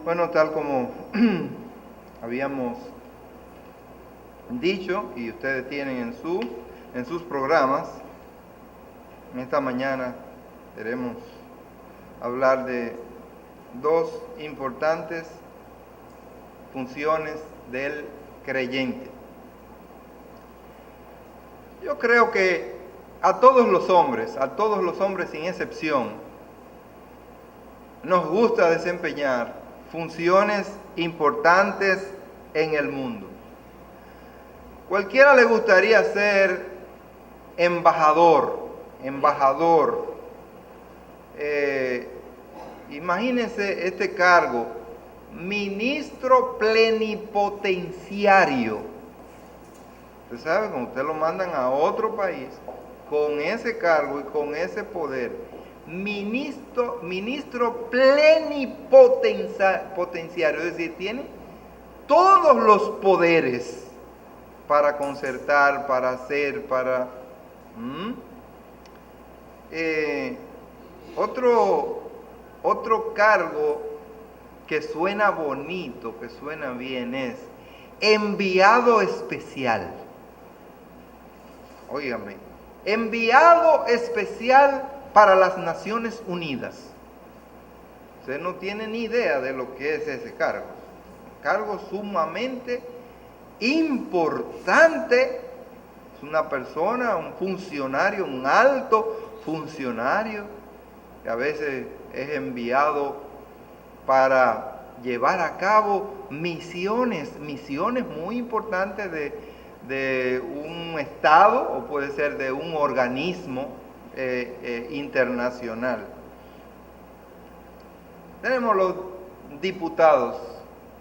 Bueno, tal como habíamos dicho y ustedes tienen en sus programas, en esta mañana queremos hablar de dos importantes funciones del creyente. Yo creo que a todos los hombres sin excepción, nos gusta desempeñar funciones importantes en el mundo. Cualquiera le gustaría ser embajador. Imagínense este cargo, ministro plenipotenciario. Usted sabe, cuando usted lo mandan a otro país con ese cargo y con ese poder, ministro plenipotenciario, es decir, tiene todos los poderes para concertar, para hacer, para... Otro cargo que suena bonito, que suena bien, es enviado especial. Óigame, enviado especial para las Naciones Unidas. Usted no tiene ni idea de lo que es ese cargo. Cargo sumamente importante. Es una persona, un funcionario, un alto funcionario, que a veces es enviado para llevar a cabo misiones muy importantes de un estado o puede ser de un organismo internacional. Tenemos los diputados,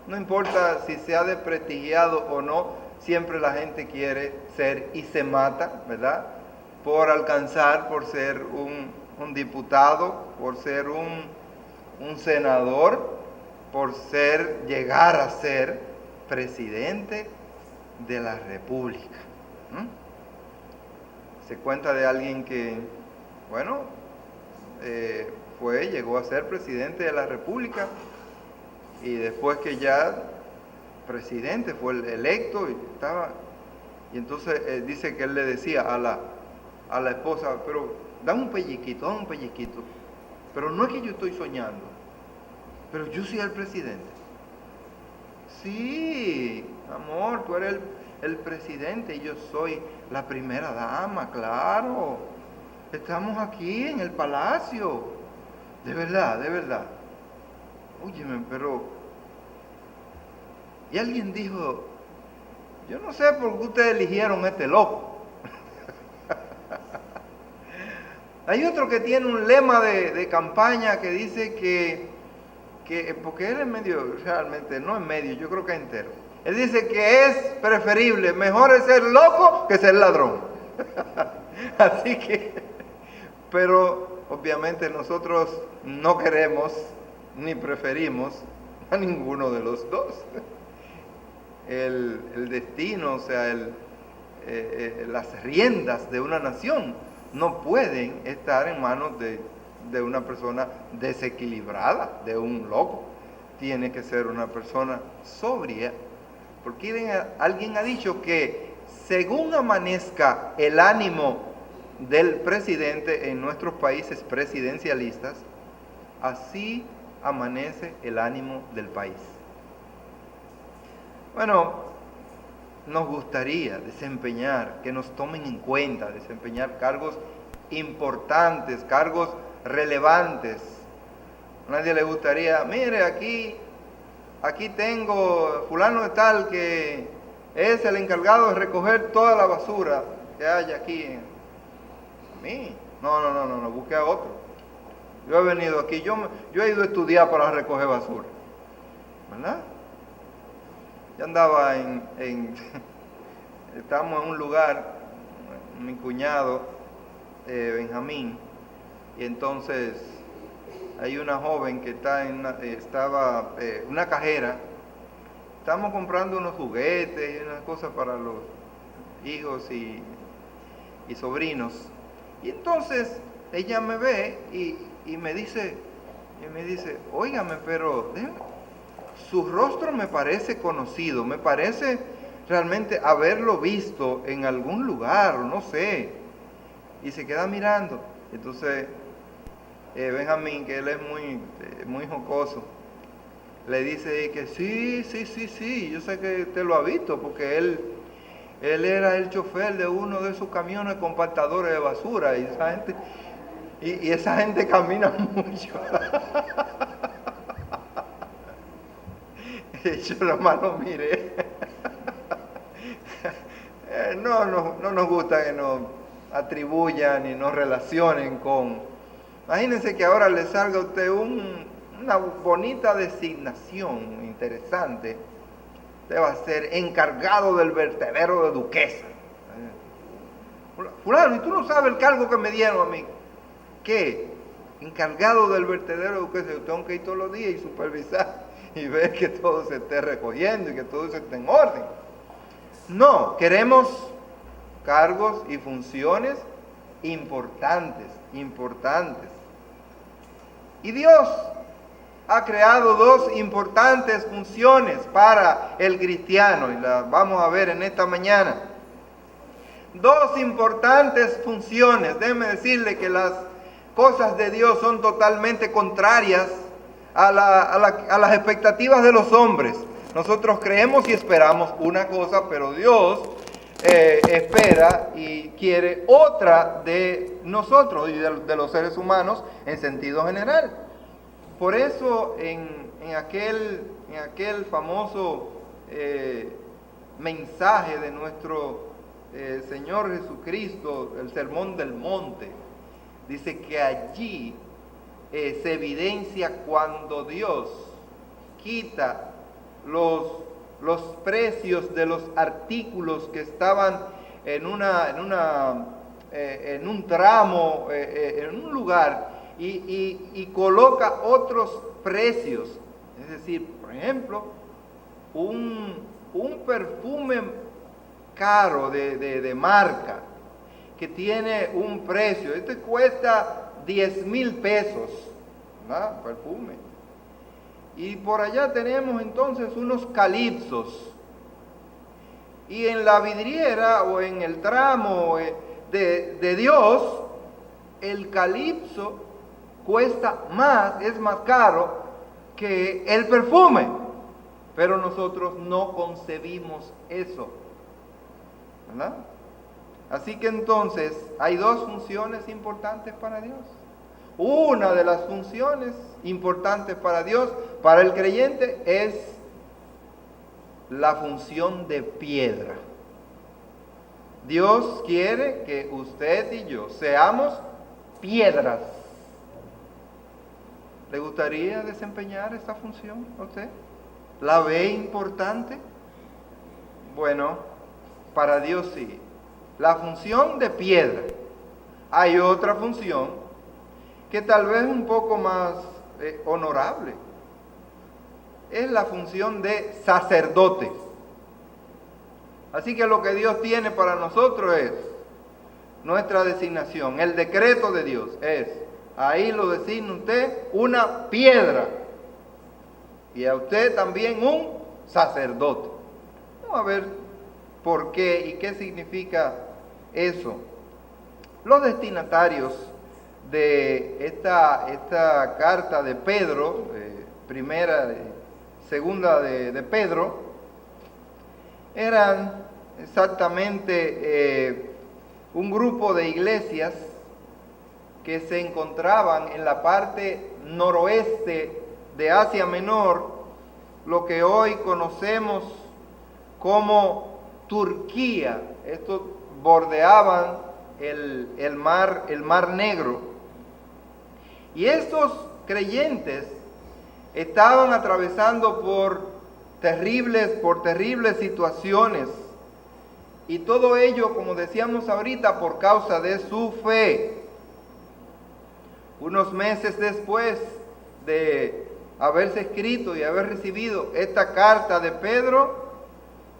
no importa si se ha desprestigiado o no, siempre la gente quiere ser y se mata, ¿verdad? Por alcanzar, por ser un diputado, por ser un senador, por llegar a ser presidente de la República. Se cuenta de alguien que, llegó a ser presidente de la República y después que ya presidente fue electo y entonces dice que él le decía a la esposa, pero dame un pellizquito, pero no es que yo estoy soñando, pero yo soy el presidente. Sí, amor, tú eres el presidente y yo soy la primera dama, claro. Estamos aquí en el palacio. De verdad. Óyeme, pero... Y alguien dijo, yo no sé por qué ustedes eligieron este loco. Hay otro que tiene un lema de campaña que dice que porque él es medio, realmente no es medio, yo creo que es entero. Él dice que es preferible, mejor es ser loco que ser ladrón. Así que, pero obviamente nosotros no queremos ni preferimos a ninguno de los dos. El destino, o sea, las riendas de una nación no pueden estar en manos de una persona desequilibrada, de un loco. Tiene que ser una persona sobria, porque alguien ha dicho que según amanezca el ánimo del presidente en nuestros países presidencialistas, así amanece el ánimo del país. Bueno, nos gustaría que nos tomen en cuenta, desempeñar cargos importantes, cargos relevantes. A nadie le gustaría, mire, aquí tengo fulano de tal que es el encargado de recoger toda la basura que hay aquí. A mí, no, busque a otro. Yo he venido aquí, yo he ido a estudiar para recoger basura, ¿verdad? Yo andaba estábamos en un lugar, mi cuñado, Benjamín, y entonces hay una joven que estaba una cajera. Estamos comprando unos juguetes y unas cosas para los hijos y sobrinos. Y entonces ella me ve y me dice, óigame, pero su rostro me parece conocido, me parece realmente haberlo visto en algún lugar, no sé. Y se queda mirando. Entonces, Benjamín, que él es muy jocoso, le dice que sí, yo sé que te lo ha visto, porque él era el chofer de uno de esos camiones compactadores de basura, y esa gente camina mucho. Yo nomás lo miré. No nos gusta que nos atribuyan y nos relacionen con... Imagínense que ahora le salga a usted una bonita designación interesante. Usted va a ser encargado del vertedero de Duquesa. Fulano, ¿y tú no sabes el cargo que me dieron a mí? ¿Qué? Encargado del vertedero de Duquesa. Yo tengo que ir todos los días y supervisar y ver que todo se esté recogiendo y que todo se esté en orden. No, queremos cargos y funciones importantes. Y Dios ha creado dos importantes funciones para el cristiano, y las vamos a ver en esta mañana. Dos importantes funciones. Déjeme decirle que las cosas de Dios son totalmente contrarias a las expectativas de los hombres. Nosotros creemos y esperamos una cosa, pero Dios espera y quiere otra de nosotros y de los seres humanos en sentido general. Por eso en aquel famoso mensaje de nuestro Señor Jesucristo, el Sermón del Monte, dice que allí se evidencia cuando Dios quita los precios de los artículos que estaban en un tramo, en un lugar, y coloca otros precios. Es decir, por ejemplo, un perfume caro de marca que tiene un precio, este cuesta 10,000 pesos, ¿verdad? Perfume. Y por allá tenemos entonces unos calipsos. Y en la vidriera o en el tramo de Dios, el calipso cuesta más, es más caro que el perfume. Pero nosotros no concebimos eso, ¿verdad? Así que entonces hay dos funciones importantes para Dios. Una de las funciones importantes para Dios, para el creyente, es la función de piedra. Dios quiere que usted y yo seamos piedras. ¿Le gustaría desempeñar esta función a usted? ¿La ve importante? Bueno, para Dios sí. La función de piedra. Hay otra función que tal vez es un poco más honorable. Es la función de sacerdote. Así que lo que Dios tiene para nosotros es nuestra designación. El decreto de Dios es, ahí lo designa usted, una piedra. Y a usted también un sacerdote. Vamos a ver por qué y qué significa eso. Los destinatarios de esta carta de Pedro, primera, segunda de Pedro, eran exactamente un grupo de iglesias que se encontraban en la parte noroeste de Asia Menor, lo que hoy conocemos como Turquía. Estos bordeaban el mar Negro. Y estos creyentes estaban atravesando por terribles situaciones. Y todo ello, como decíamos ahorita, por causa de su fe. Unos meses después de haberse escrito y haber recibido esta carta de Pedro,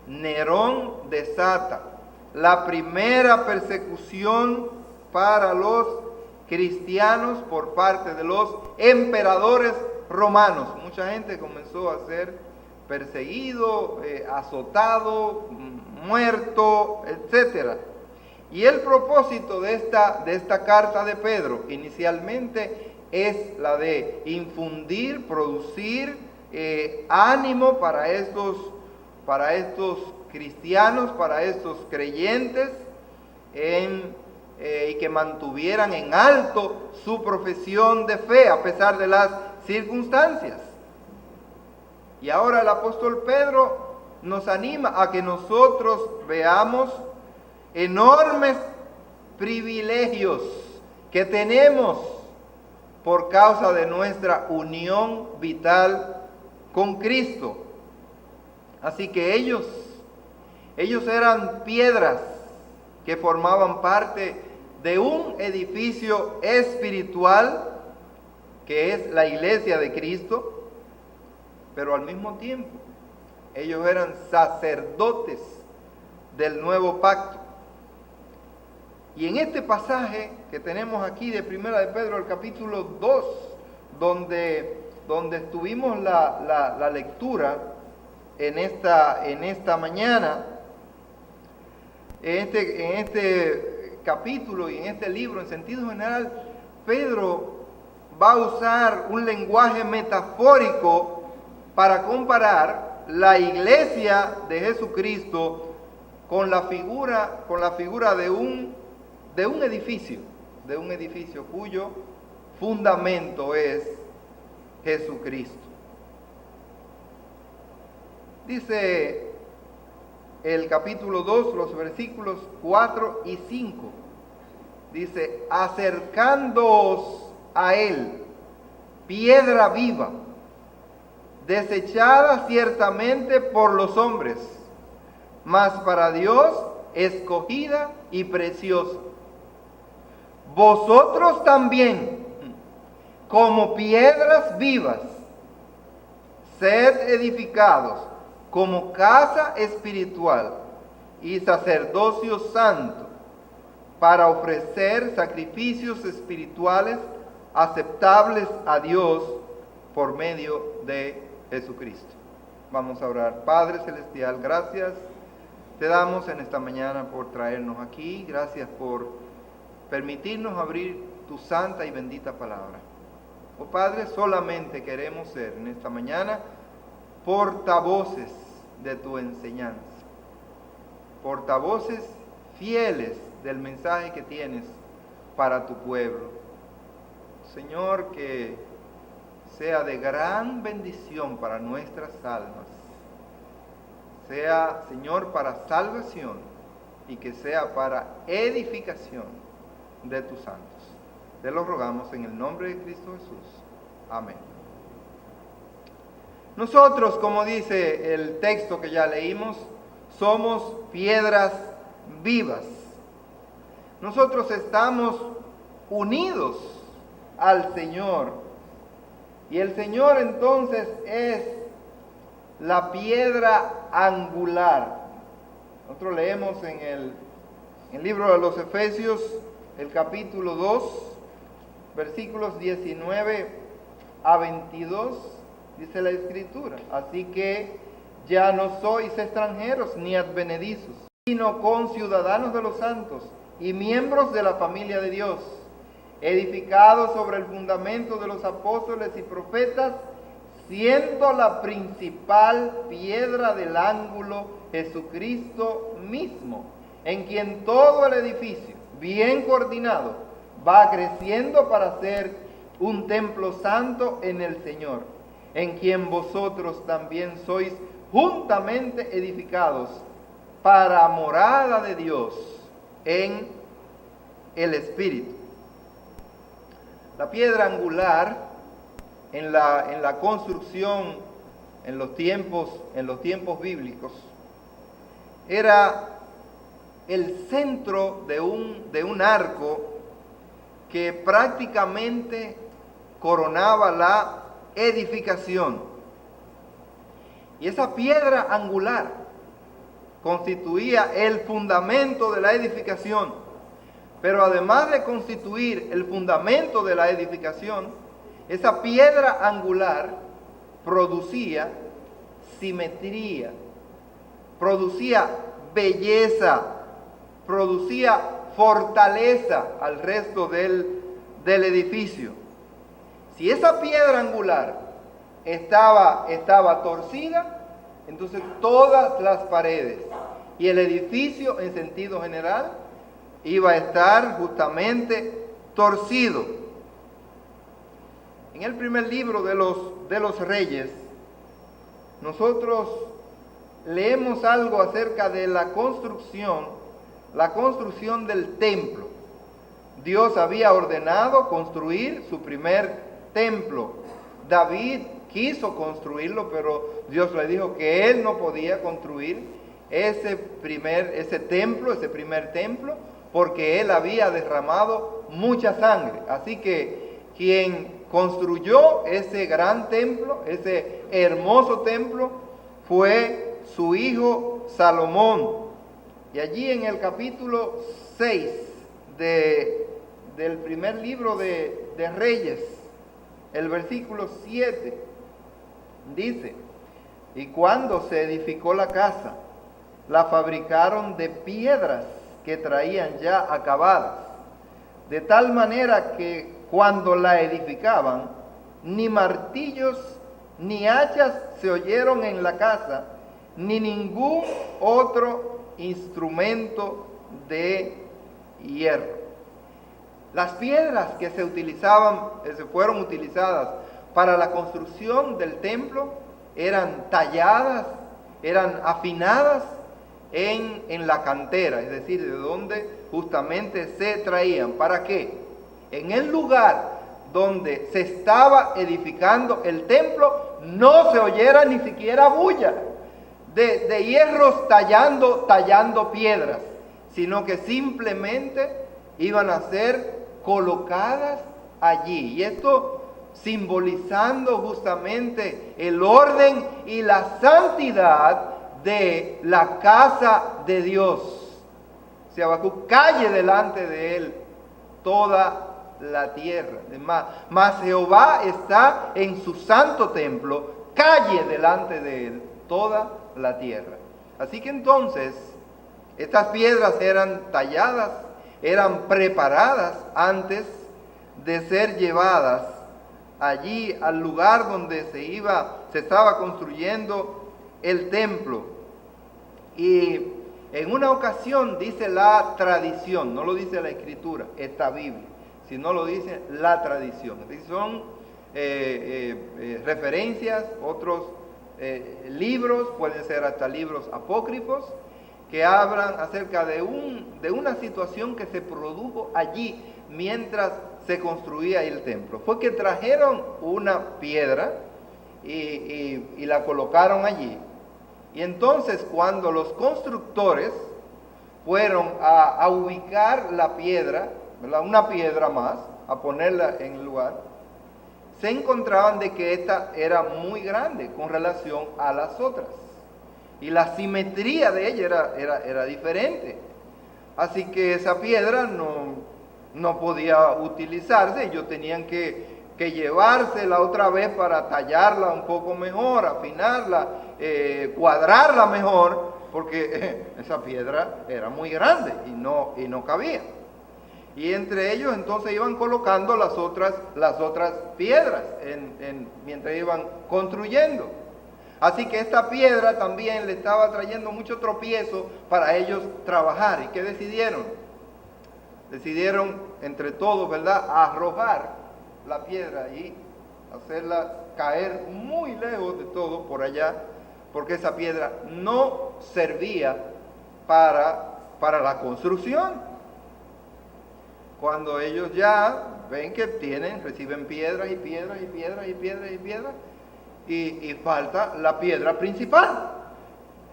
Nerón desata la primera persecución para los cristianos por parte de los emperadores romanos. Mucha gente comenzó a ser perseguido, azotado, muerto, etc. Y el propósito de esta carta de Pedro inicialmente es la de infundir, producir ánimo para estos cristianos, para estos creyentes, y que mantuvieran en alto su profesión de fe a pesar de las circunstancias. Y ahora el apóstol Pedro nos anima a que nosotros veamos enormes privilegios que tenemos por causa de nuestra unión vital con Cristo. Así que ellos eran piedras que formaban parte de un edificio espiritual que es la iglesia de Cristo, pero al mismo tiempo ellos eran sacerdotes del nuevo pacto. Y en este pasaje que tenemos aquí de Primera de Pedro, el capítulo 2, donde estuvimos la lectura en esta mañana, en este capítulo y en este libro, en sentido general, Pedro va a usar un lenguaje metafórico para comparar la iglesia de Jesucristo con la figura de un edificio cuyo fundamento es Jesucristo. Dice el capítulo 2, los versículos 4 y 5. Dice: acercándoos a él, piedra viva, desechada ciertamente por los hombres, mas para Dios escogida y preciosa. Vosotros también, como piedras vivas, sed edificados como casa espiritual y sacerdocio santo, para ofrecer sacrificios espirituales aceptables a Dios por medio de Jesucristo. Vamos a orar. Padre Celestial, gracias te damos en esta mañana por traernos aquí. Gracias por permitirnos abrir tu santa y bendita palabra. Oh Padre, solamente queremos ser en esta mañana portavoces de tu enseñanza, portavoces fieles del mensaje que tienes para tu pueblo. Señor, que sea de gran bendición para nuestras almas, sea, Señor, para salvación y que sea para edificación de tus santos. Te lo rogamos en el nombre de Cristo Jesús. Amén. Nosotros, como dice el texto que ya leímos, somos piedras vivas. Nosotros estamos unidos al Señor. Y el Señor entonces es la piedra angular. Nosotros leemos en el libro de los Efesios, el capítulo 2, versículos 19 a 22, dice la Escritura: así que ya no sois extranjeros ni advenedizos, sino conciudadanos de los santos y miembros de la familia de Dios, edificados sobre el fundamento de los apóstoles y profetas, siendo la principal piedra del ángulo Jesucristo mismo, en quien todo el edificio, bien coordinado, va creciendo para ser un templo santo en el Señor, en quien vosotros también sois juntamente edificados para morada de Dios en el Espíritu. La piedra angular en la construcción en los tiempos bíblicos era el centro de un arco que prácticamente coronaba la edificación. Y esa piedra angular constituía el fundamento de la edificación. Pero además de constituir el fundamento de la edificación, esa piedra angular producía simetría, producía belleza, producía fortaleza al resto del edificio. Si esa piedra angular estaba torcida, entonces todas las paredes y el edificio en sentido general iba a estar justamente torcido. En el primer libro de los Reyes, nosotros leemos algo acerca de la construcción del templo. Dios había ordenado construir su primer templo. David quiso construirlo, pero Dios le dijo que él no podía construir ese primer templo, porque él había derramado mucha sangre. Así que quien construyó ese gran templo, ese hermoso templo, fue su hijo Salomón. Y allí en el capítulo 6 del primer libro de Reyes, el versículo 7, dice: y cuando se edificó la casa, la fabricaron de piedras que traían ya acabadas, de tal manera que cuando la edificaban, ni martillos ni hachas se oyeron en la casa, ni ningún otro instrumento de hierro. Las piedras que fueron utilizadas para la construcción del templo eran talladas, eran afinadas en la cantera, es decir, de donde justamente se traían. ¿Para qué? En el lugar donde se estaba edificando el templo no se oyera ni siquiera bulla de hierros tallando piedras, sino que simplemente iban a ser colocadas allí. Y esto simbolizando justamente el orden y la santidad de la casa de Dios. Si Habacuc: calle delante de él toda la tierra. Mas Jehová está en su santo templo, calle delante de él toda la tierra. Así que entonces estas piedras eran talladas, eran preparadas antes de ser llevadas allí al lugar donde se estaba construyendo el templo. Y en una ocasión dice la tradición, no lo dice la escritura, esta Biblia, sino lo dice la tradición. Son referencias, otros libros, pueden ser hasta libros apócrifos, que hablan acerca de una situación que se produjo allí mientras se construía el templo. Fue que trajeron una piedra y la colocaron allí. Y entonces cuando los constructores fueron a ubicar la piedra, ¿verdad?, una piedra más, a ponerla en el lugar, se encontraban de que esta era muy grande con relación a las otras. Y la simetría de ella era diferente. Así que esa piedra no podía utilizarse. Ellos tenían que llevársela otra vez para tallarla un poco mejor, afinarla, cuadrarla mejor, porque esa piedra era muy grande y no cabía. Y entre ellos entonces iban colocando las otras piedras mientras iban construyendo. Así que esta piedra también le estaba trayendo mucho tropiezo para ellos trabajar. ¿Y qué decidieron? Decidieron entre todos, ¿verdad?, arrojar la piedra y hacerla caer muy lejos de todo por allá, porque esa piedra no servía para la construcción. Cuando ellos ya ven que reciben piedras y piedras y piedras y piedras y piedras, y falta la piedra principal.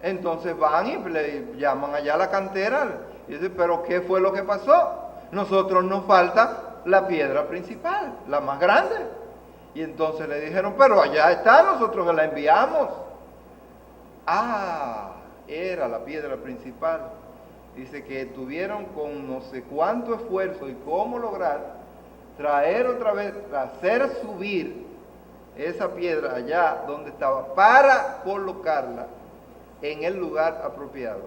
Entonces van y le llaman allá a la cantera y dicen: pero ¿qué fue lo que pasó? Nosotros nos falta la piedra principal, la más grande. Y entonces le dijeron: pero allá está, nosotros la enviamos. Era la piedra principal. Dice que tuvieron con no sé cuánto esfuerzo y cómo lograr traer otra vez, hacer subir esa piedra allá donde estaba para colocarla en el lugar apropiado.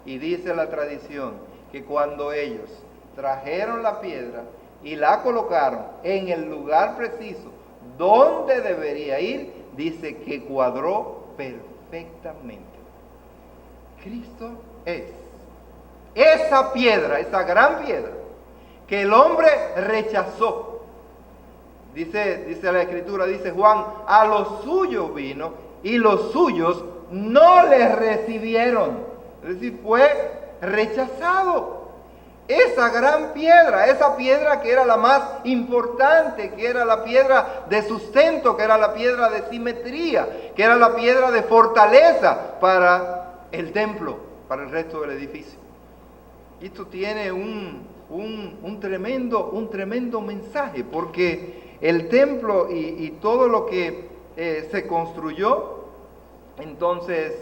Y dice la tradición que cuando ellos trajeron la piedra y la colocaron en el lugar preciso donde debería ir, dice que cuadró perfectamente. Cristo es esa piedra, esa gran piedra que el hombre rechazó. Dice la Escritura, dice Juan, a los suyos vino y los suyos no le recibieron. Es decir, fue rechazado. Esa gran piedra, esa piedra que era la más importante, que era la piedra de sustento, que era la piedra de simetría, que era la piedra de fortaleza para el templo, para el resto del edificio. Y esto tiene un tremendo mensaje, porque el templo y todo lo que se construyó, entonces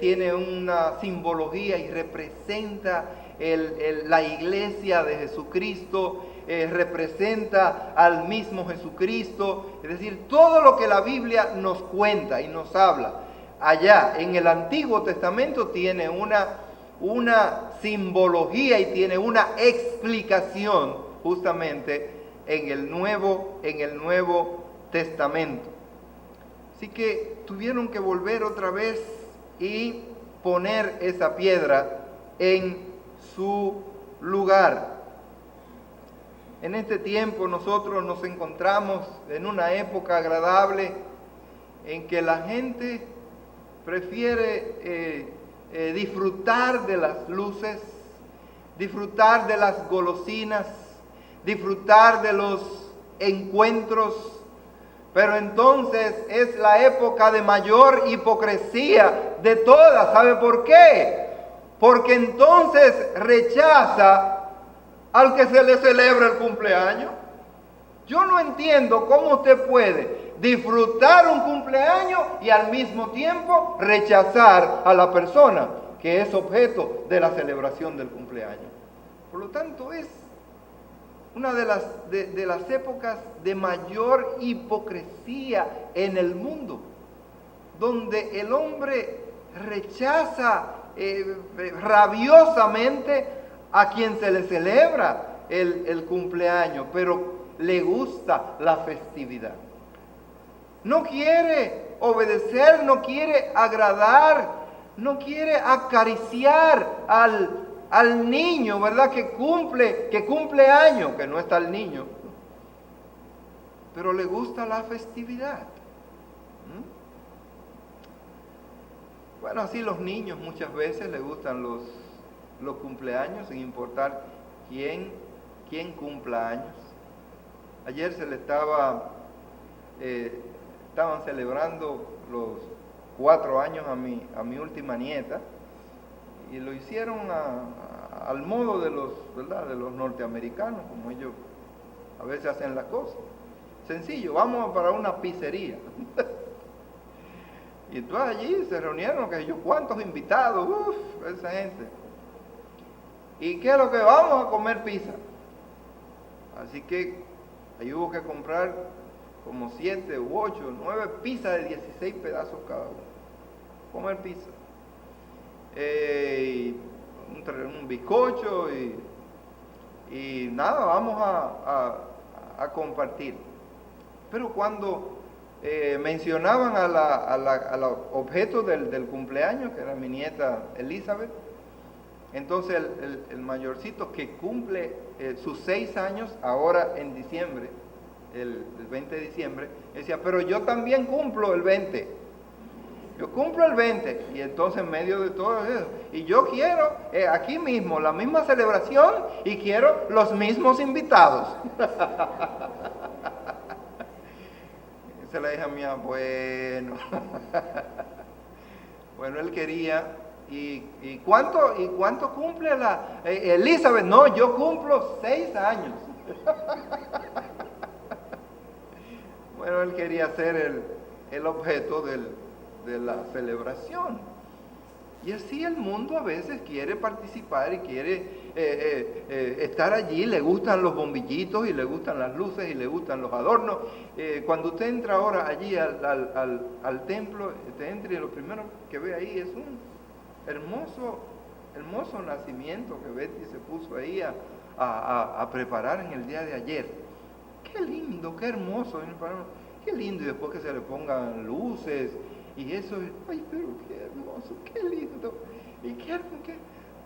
tiene una simbología y representa la iglesia de Jesucristo, representa al mismo Jesucristo. Es decir, todo lo que la Biblia nos cuenta y nos habla allá en el Antiguo Testamento tiene una simbología y tiene una explicación justamente en el Nuevo Testamento. Así que tuvieron que volver otra vez y poner esa piedra en su lugar. En este tiempo nosotros nos encontramos en una época agradable en que la gente prefiere disfrutar de las luces, disfrutar de las golosinas, disfrutar de los encuentros, pero entonces es la época de mayor hipocresía de todas. ¿Sabe por qué? Porque entonces rechaza al que se le celebra el cumpleaños. Yo no entiendo cómo usted puede disfrutar un cumpleaños y al mismo tiempo rechazar a la persona que es objeto de la celebración del cumpleaños. Por lo tanto, es una de las épocas de mayor hipocresía en el mundo, donde el hombre rechaza rabiosamente a quien se le celebra el cumpleaños, pero le gusta la festividad. No quiere obedecer, no quiere agradar, no quiere acariciar al niño, ¿verdad? Que cumple años, que no está el niño, pero le gusta la festividad. Bueno, así los niños muchas veces les gustan los cumpleaños, sin importar quién cumpla años. Ayer estaban celebrando los 4 años a mi última nieta, y lo hicieron al modo de los norteamericanos, como ellos a veces hacen las cosas. Sencillo, vamos para una pizzería. Y entonces allí se reunieron, que yo, cuántos invitados, esa gente. ¿Y qué es lo que vamos a comer? Pizza. Así que ahí hubo que comprar como 7 u 8, 9 pizzas de 16 pedazos cada uno. Comer pizza. Un bizcocho y nada, vamos a compartir. Pero cuando mencionaban a la objeto del cumpleaños, que era mi nieta Elizabeth, entonces el mayorcito, que cumple sus 6 años ahora en diciembre, el 20 de diciembre, decía, pero yo también cumplo el 20. Yo cumplo el 20. Y entonces en medio de todo eso, y yo quiero aquí mismo la misma celebración y quiero los mismos invitados. Esa es la hija mía, bueno. Bueno, él quería. ¿Y cuánto cumple Elizabeth? No, yo cumplo 6 años. Bueno, él quería ser el objeto de la celebración. Y así el mundo a veces quiere participar y quiere estar allí, le gustan los bombillitos y le gustan las luces y le gustan los adornos. Cuando usted entra ahora allí al templo, usted entra y lo primero que ve ahí es un hermoso nacimiento que Betty se puso ahí a preparar en el día de ayer. Qué lindo, qué hermoso, qué lindo, y después que se le pongan luces y eso, ay, pero qué hermoso, qué lindo, y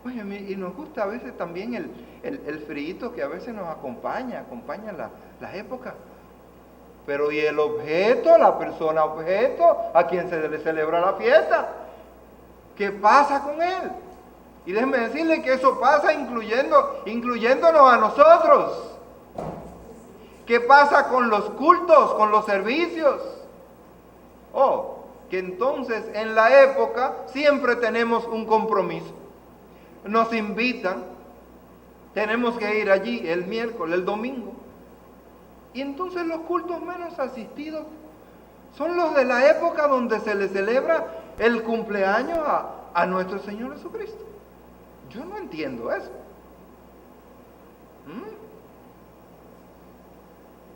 oye, y nos gusta a veces también el frío que a veces nos acompaña las épocas. Pero y el objeto, la persona objeto, a quien se le celebra la fiesta, ¿qué pasa con él? Y déjeme decirle que eso pasa incluyéndonos a nosotros. ¿Qué pasa con los cultos, con los servicios? Que entonces en la época siempre tenemos un compromiso. Nos invitan, tenemos que ir allí el miércoles, el domingo. Y entonces los cultos menos asistidos son los de la época donde se le celebra el cumpleaños a nuestro Señor Jesucristo. Yo no entiendo eso.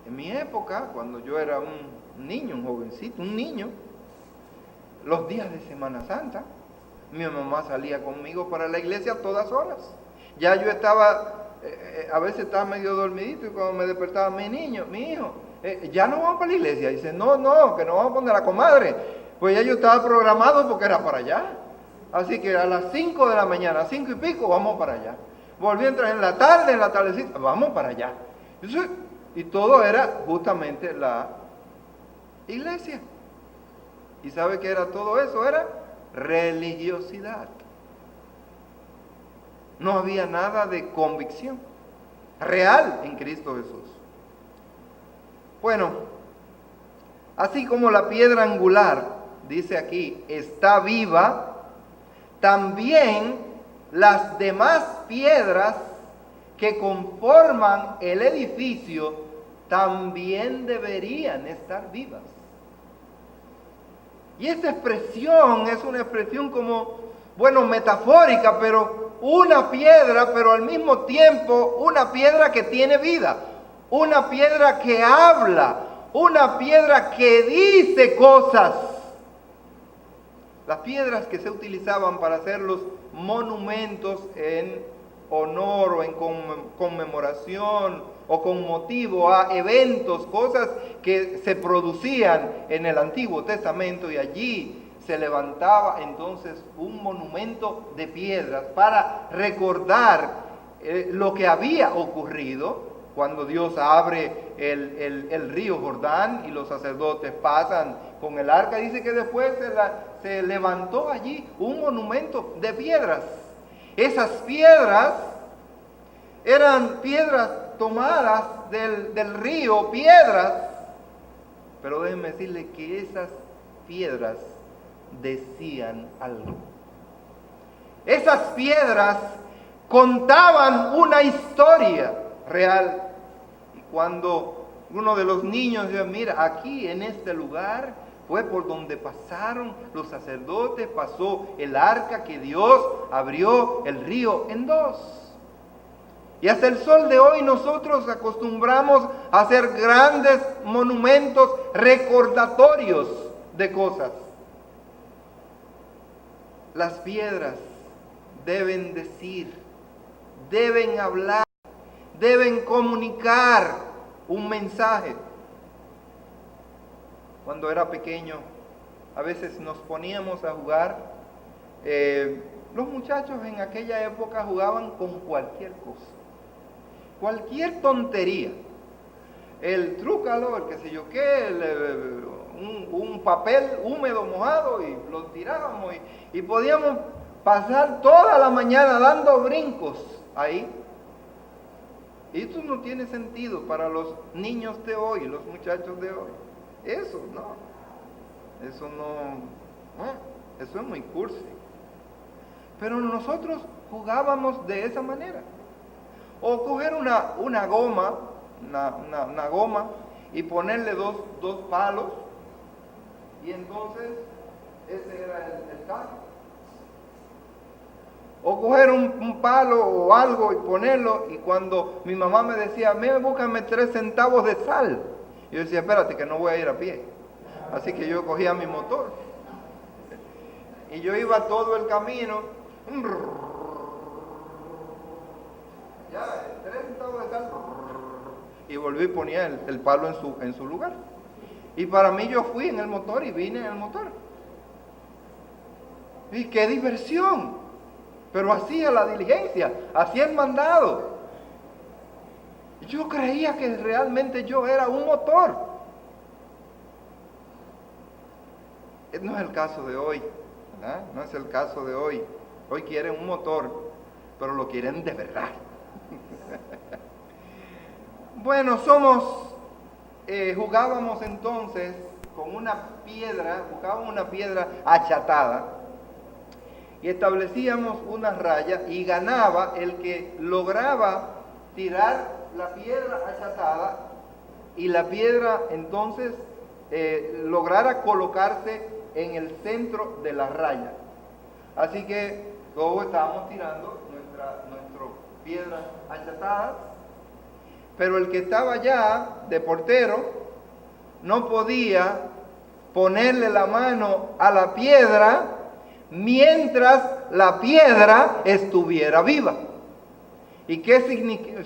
En mi época, cuando yo era un niño, un jovencito, un niño, los días de Semana Santa, mi mamá salía conmigo para la iglesia a todas horas. Ya yo estaba, a veces estaba medio dormidito y cuando me despertaba, mi hijo, ya no vamos para la iglesia. Y dice, no, que nos vamos a poner a la comadre. Pues ya yo estaba programado porque era para allá. Así que a las 5 de la mañana, a 5 y pico, vamos para allá. Volví a entrar en la tardecita, vamos para allá. Y todo era justamente la iglesia. ¿Y sabe qué era todo eso? Era religiosidad. No había nada de convicción real en Cristo Jesús. Bueno, así como la piedra angular, dice aquí, está viva, también las demás piedras que conforman el edificio también deberían estar vivas. Y esta expresión es una expresión metafórica, pero una piedra, pero al mismo tiempo una piedra que tiene vida, una piedra que habla, una piedra que dice cosas. Las piedras que se utilizaban para hacer los monumentos en honor o en conmemoración o con motivo a eventos, cosas que se producían en el Antiguo Testamento, y allí se levantaba entonces un monumento de piedras para recordar lo que había ocurrido cuando Dios abre el río Jordán y los sacerdotes pasan con el arca. Dice que después se levantó allí un monumento de piedras. Esas piedras eran piedras tomadas del río, piedras, pero déjenme decirle que esas piedras decían algo. Esas piedras contaban una historia real. Y cuando uno de los niños dice, mira, aquí en este lugar fue por donde pasaron los sacerdotes, pasó el arca que Dios abrió el río en dos. Y hasta el sol de hoy nosotros acostumbramos a hacer grandes monumentos recordatorios de cosas. Las piedras deben decir, deben hablar, deben comunicar un mensaje. Cuando era pequeño, a veces nos poníamos a jugar. Los muchachos en aquella época jugaban con cualquier cosa, cualquier tontería. El trúcalo, el qué sé yo qué, un papel húmedo mojado y lo tirábamos y podíamos pasar toda la mañana dando brincos ahí. Y esto no tiene sentido para los niños de hoy, los muchachos de hoy. Eso es muy cursi. Pero nosotros jugábamos de esa manera. O coger una goma, una goma y ponerle dos palos, y entonces ese era el carro. O coger un palo o algo y ponerlo, y cuando mi mamá me decía, búscame 3 centavos de sal, yo decía, espérate que no voy a ir a pie. Así que yo cogía mi motor y yo iba todo el camino, ya, 3 centavos de sal, y volví y ponía el palo en su lugar. Y para mí yo fui en el motor y vine en el motor. Y qué diversión. Pero hacía la diligencia, hacía el mandado. Yo creía que realmente yo era un motor. No es el caso de hoy, ¿verdad? No es el caso de hoy. Hoy quieren un motor, pero lo quieren de verdad. Bueno, jugábamos entonces con una piedra, buscábamos una piedra achatada y establecíamos una raya y ganaba el que lograba tirar la piedra achatada y la piedra entonces lograra colocarse en el centro de la raya. Así que todos estábamos tirando nuestra piedra achatada, pero el que estaba ya de portero no podía ponerle la mano a la piedra mientras la piedra estuviera viva. ¿Y qué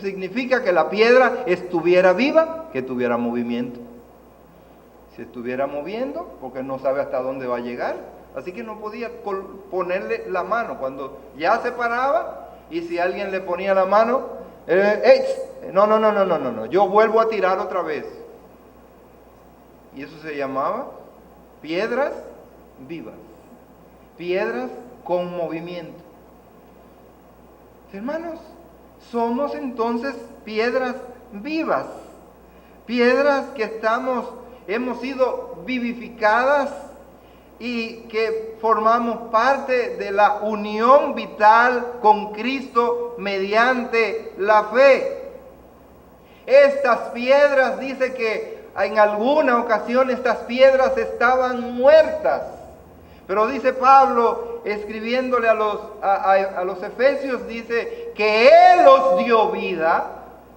significa que la piedra estuviera viva? Que tuviera movimiento. Si estuviera moviendo, porque no sabe hasta dónde va a llegar, así que no podía ponerle la mano. Cuando ya se paraba, y si alguien le ponía la mano, no, yo vuelvo a tirar otra vez. Y eso se llamaba piedras vivas, piedras con movimiento. Hermanos, somos entonces piedras vivas, piedras que hemos sido vivificadas y que formamos parte de la unión vital con Cristo mediante la fe. Estas piedras, dice que en alguna ocasión estas piedras estaban muertas, pero dice Pablo, escribiéndole a los Efesios, dice que Él os dio vida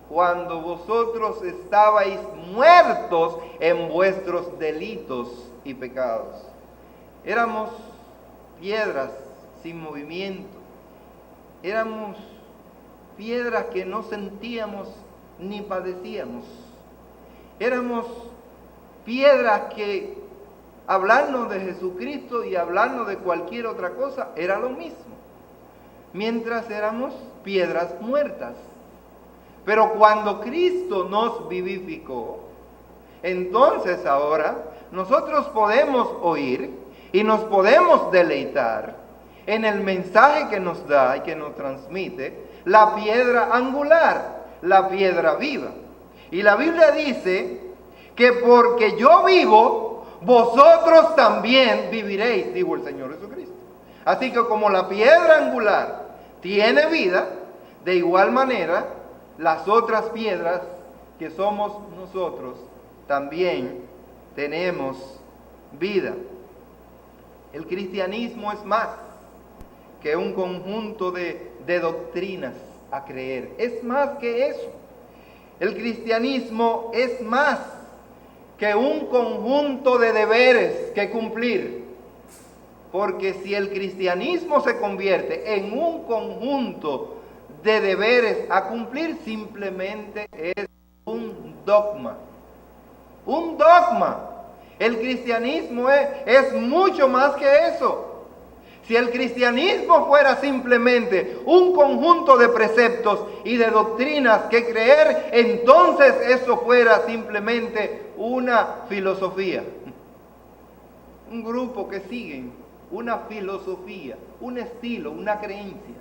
cuando vosotros estabais muertos en vuestros delitos y pecados. Éramos piedras sin movimiento, éramos piedras que no sentíamos ni padecíamos, éramos piedras que hablarnos de Jesucristo y hablarnos de cualquier otra cosa era lo mismo, mientras éramos piedras muertas. Pero cuando Cristo nos vivificó, entonces ahora nosotros podemos oír y nos podemos deleitar en el mensaje que nos da y que nos transmite la piedra angular, la piedra viva. Y la Biblia dice que porque yo vivo, vosotros también viviréis, dijo el Señor Jesucristo. Así que como la piedra angular tiene vida, de igual manera las otras piedras que somos nosotros también tenemos vida. El cristianismo es más que un conjunto de doctrinas a creer. Es más que eso. El cristianismo es más que un conjunto de deberes que cumplir. Porque si el cristianismo se convierte en un conjunto de deberes a cumplir, simplemente es un dogma. Un dogma. El cristianismo es mucho más que eso. Si el cristianismo fuera simplemente un conjunto de preceptos y de doctrinas que creer, entonces eso fuera simplemente una filosofía. Un grupo que siguen una filosofía, un estilo, una creencia.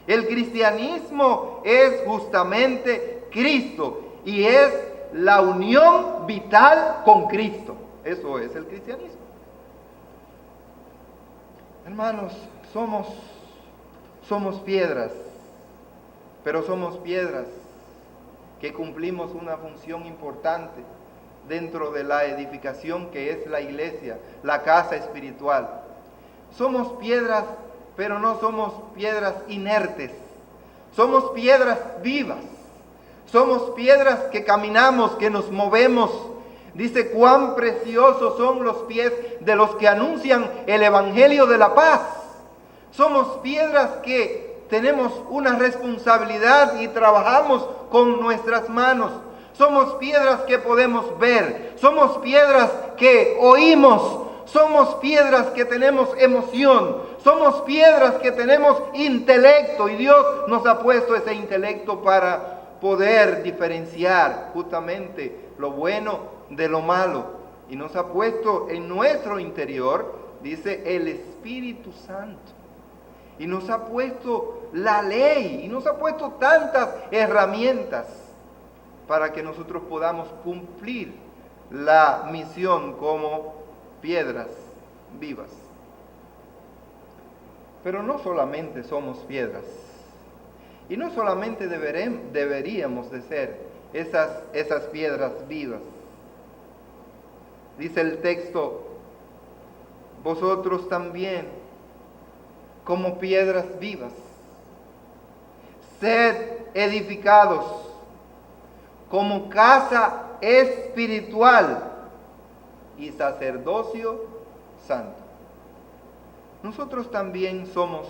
El cristianismo es justamente Cristo y es la unión vital con Cristo. Eso es el cristianismo. Hermanos, somos piedras, pero somos piedras que cumplimos una función importante dentro de la edificación que es la iglesia, la casa espiritual. Somos piedras pero no somos piedras inertes. Somos piedras vivas. Somos piedras que caminamos, que nos movemos. Dice, cuán preciosos son los pies de los que anuncian el evangelio de la paz. Somos piedras que tenemos una responsabilidad y trabajamos con nuestras manos. Somos piedras que podemos ver. Somos piedras que oímos. Somos piedras que tenemos emoción. Somos piedras que tenemos intelecto. Y Dios nos ha puesto ese intelecto para poder diferenciar justamente lo bueno de lo malo. Y nos ha puesto en nuestro interior, dice, el Espíritu Santo. Y nos ha puesto la ley. Y nos ha puesto tantas herramientas para que nosotros podamos cumplir la misión como piedras vivas. Pero no solamente somos piedras. Y no solamente deberíamos de ser esas piedras vivas. Dice el texto, vosotros también, como piedras vivas, sed edificados como casa espiritual y sacerdocio santo. Nosotros también somos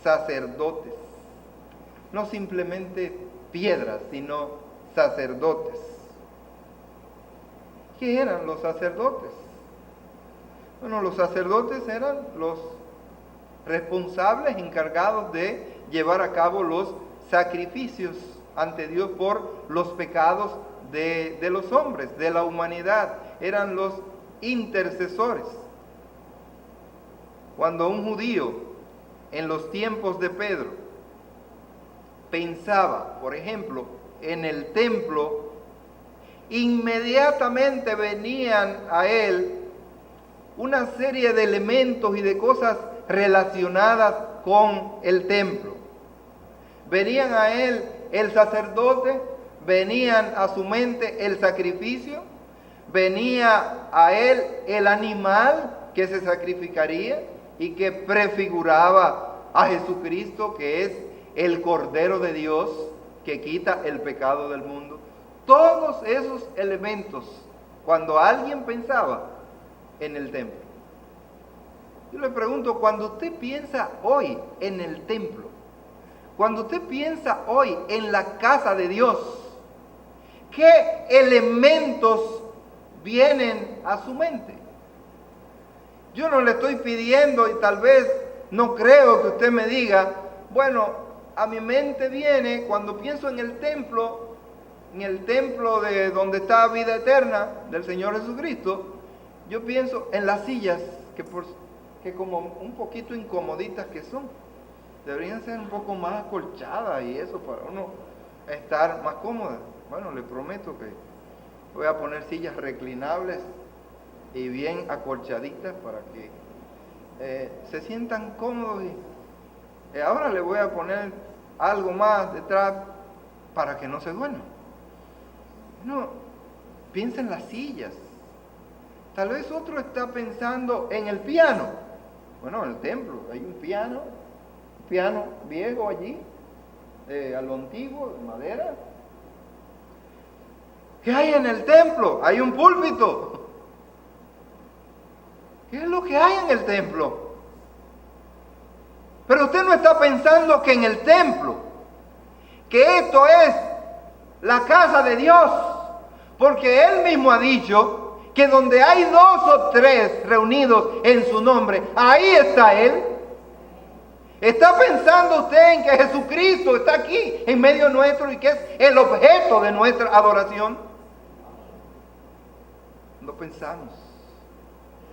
sacerdotes, no simplemente piedras, sino sacerdotes. ¿Qué eran los sacerdotes? Bueno, los sacerdotes eran los responsables, encargados de llevar a cabo los sacrificios ante Dios por los pecados de los hombres, de la humanidad. Eran los intercesores. Cuando un judío en los tiempos de Pedro pensaba, por ejemplo, en el templo, inmediatamente venían a él una serie de elementos y de cosas relacionadas con el templo. Venían a él el sacerdote, venían a su mente el sacrificio, venía a él el animal que se sacrificaría y que prefiguraba a Jesucristo, que es el Cordero de Dios que quita el pecado del mundo. Todos esos elementos, cuando alguien pensaba en el templo. Yo le pregunto, cuando usted piensa hoy en el templo, cuando usted piensa hoy en la casa de Dios, ¿qué elementos vienen a su mente? Yo no le estoy pidiendo y tal vez no creo que usted me diga, bueno, a mi mente viene cuando pienso en el templo de donde está vida eterna del Señor Jesucristo, yo pienso en las sillas que como un poquito incomoditas que son, deberían ser un poco más acolchadas y eso para uno estar más cómoda. Bueno, le prometo que voy a poner sillas reclinables y bien acolchaditas para que se sientan cómodos. Y ahora le voy a poner algo más detrás para que no se duerman. No, piensa en las sillas. Tal vez otro está pensando en el piano. Bueno, en el templo hay un piano viejo allí, a lo antiguo, de madera. ¿Qué hay en el templo? Hay un púlpito. ¿Qué es lo que hay en el templo? Pero usted no está pensando que en el templo, que esto es la casa de Dios, porque Él mismo ha dicho que donde hay 2 o 3 reunidos en su nombre, ahí está Él. ¿Está pensando usted en que Jesucristo está aquí en medio nuestro y que es el objeto de nuestra adoración? Cuando pensamos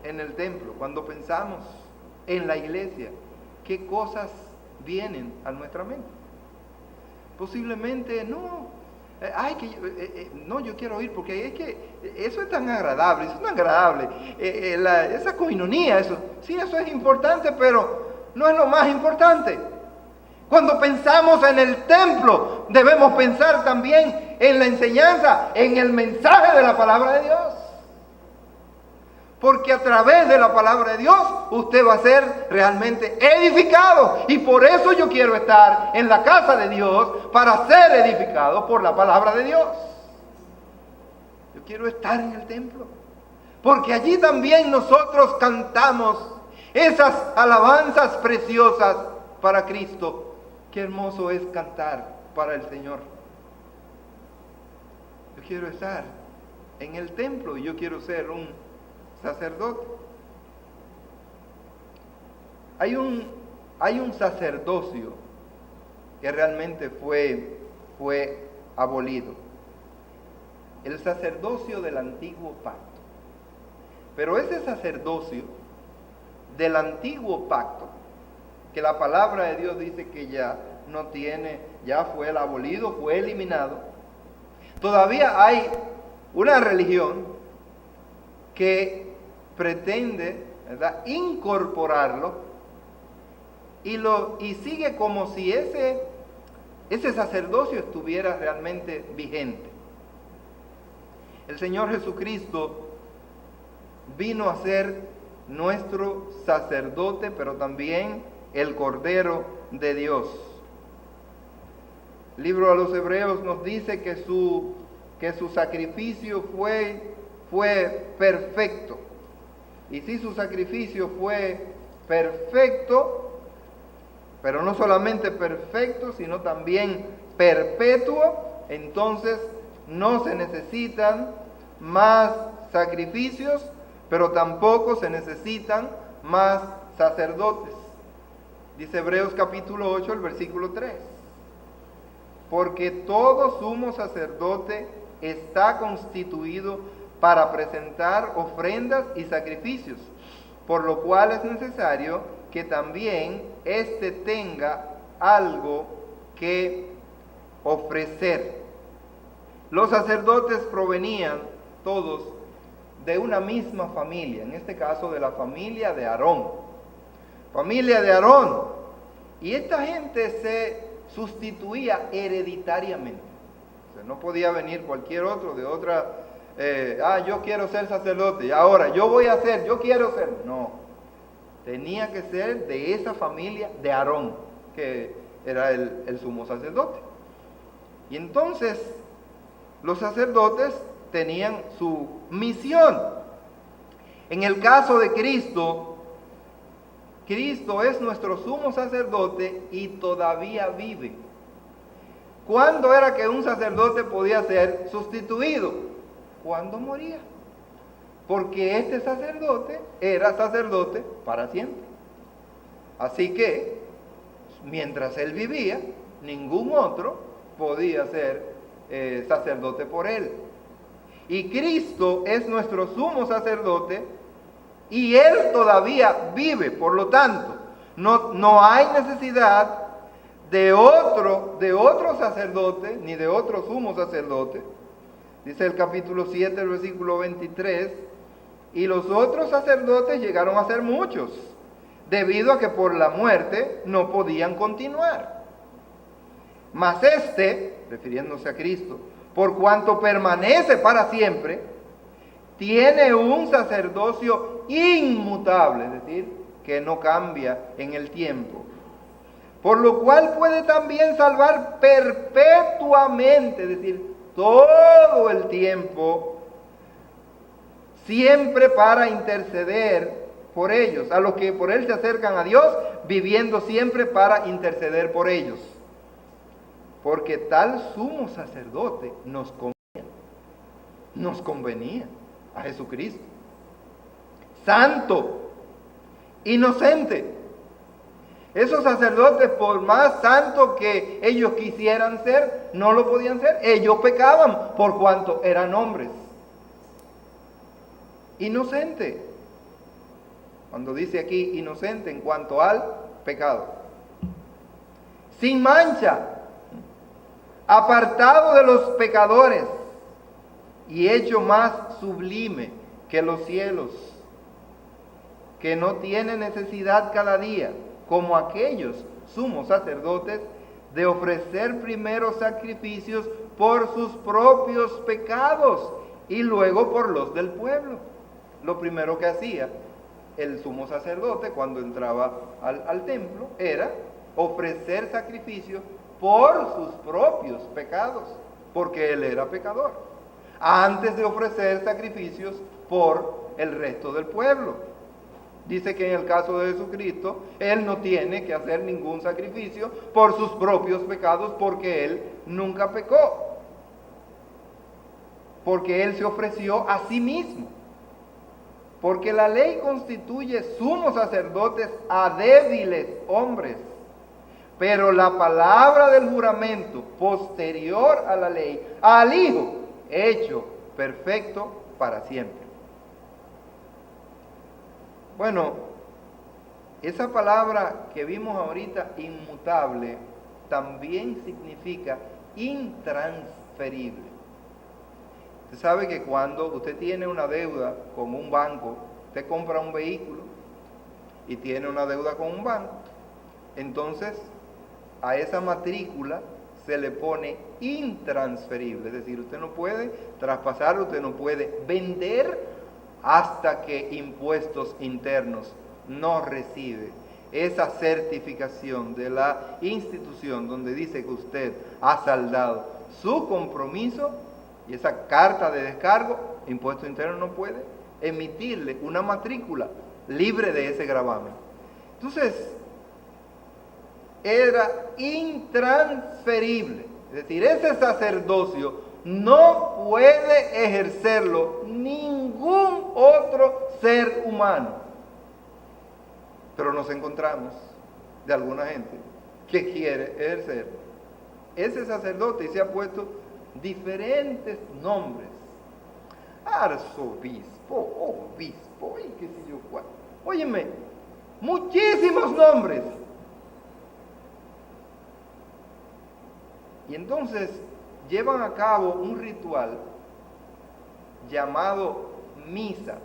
en el templo, cuando pensamos en la iglesia, ¿qué cosas vienen a nuestra mente? Posiblemente yo quiero ir porque es que eso es tan agradable, esa coinonía, eso es importante, pero no es lo más importante. Cuando pensamos en el templo, debemos pensar también en la enseñanza, en el mensaje de la palabra de Dios. Porque a través de la palabra de Dios usted va a ser realmente edificado. Y por eso yo quiero estar en la casa de Dios, para ser edificado por la palabra de Dios. Yo quiero estar en el templo, porque allí también nosotros cantamos esas alabanzas preciosas para Cristo. Qué hermoso es cantar para el Señor. Yo quiero estar en el templo y yo quiero ser un sacerdote. Hay un sacerdocio que realmente fue abolido. El sacerdocio del antiguo pacto. Pero ese sacerdocio del antiguo pacto, que la palabra de Dios dice que ya no tiene, ya fue abolido, fue eliminado. Todavía hay una religión que pretende, ¿verdad?, incorporarlo y sigue como si ese sacerdocio estuviera realmente vigente. El Señor Jesucristo vino a ser nuestro sacerdote, pero también el Cordero de Dios. El libro a los Hebreos nos dice que su sacrificio fue perfecto. Y si su sacrificio fue perfecto, pero no solamente perfecto, sino también perpetuo, entonces no se necesitan más sacrificios, pero tampoco se necesitan más sacerdotes. Dice Hebreos capítulo 8, el versículo 3. Porque todo sumo sacerdote está constituido para presentar ofrendas y sacrificios, por lo cual es necesario que también éste tenga algo que ofrecer. Los sacerdotes provenían todos de una misma familia, en este caso de la familia de Aarón. Familia de Aarón. Y esta gente se sustituía hereditariamente. O sea, no podía venir cualquier otro de otra, yo quiero ser sacerdote, y ahora yo quiero ser. No, tenía que ser de esa familia de Aarón, que era el sumo sacerdote. Y entonces los sacerdotes tenían su misión. En el caso de Cristo, Cristo es nuestro sumo sacerdote y todavía vive. ¿Cuándo era que un sacerdote podía ser sustituido? Cuando moría. Porque este sacerdote era sacerdote para siempre. Así que, mientras él vivía, ningún otro podía ser sacerdote por él. Y Cristo es nuestro sumo sacerdote y Él todavía vive. Por lo tanto, no hay necesidad de otro sacerdote, ni de otro sumo sacerdote. Dice el capítulo 7, el versículo 23, y los otros sacerdotes llegaron a ser muchos, debido a que por la muerte no podían continuar. Mas refiriéndose a Cristo, por cuanto permanece para siempre, tiene un sacerdocio inmutable, es decir, que no cambia en el tiempo, por lo cual puede también salvar perpetuamente, es decir, todo el tiempo, siempre para interceder por ellos, a los que por él se acercan a Dios, viviendo siempre para interceder por ellos. Porque tal sumo sacerdote nos convenía a Jesucristo. Santo, inocente. Esos sacerdotes, por más santos que ellos quisieran ser, no lo podían ser. Ellos pecaban por cuanto eran hombres. Inocente. Cuando dice aquí inocente en cuanto al pecado. Sin mancha. Apartado de los pecadores y hecho más sublime que los cielos, que no tiene necesidad cada día, como aquellos sumos sacerdotes, de ofrecer primero sacrificios por sus propios pecados y luego por los del pueblo. lo primero que hacía el sumo sacerdote cuando entraba al templo era ofrecer sacrificios por sus propios pecados, porque él era pecador, antes de ofrecer sacrificios por el resto del pueblo. Dice que en el caso de Jesucristo, él no tiene que hacer ningún sacrificio por sus propios pecados, porque él nunca pecó, porque él se ofreció a sí mismo. Porque la ley constituye sumos sacerdotes a débiles hombres, pero la palabra del juramento posterior a la ley, al Hijo, hecho perfecto para siempre. Bueno, esa palabra que vimos ahorita, inmutable, también significa intransferible. Usted sabe que cuando usted tiene una deuda con un banco, usted compra un vehículo y tiene una deuda con un banco, entonces a esa matrícula se le pone intransferible, es decir, usted no puede traspasarlo, usted no puede vender hasta que Impuestos Internos no recibe esa certificación de la institución donde dice que usted ha saldado su compromiso. Y esa carta de descargo, Impuesto Interno no puede emitirle una matrícula libre de ese gravamen. Entonces, era intransferible. Es decir, ese sacerdocio no puede ejercerlo ningún otro ser humano. Pero nos encontramos de alguna gente que quiere ejercer ese sacerdote y se ha puesto diferentes nombres: arzobispo, obispo y qué sé yo cuál. Óyeme, muchísimos nombres. Y entonces llevan a cabo un ritual llamado misa.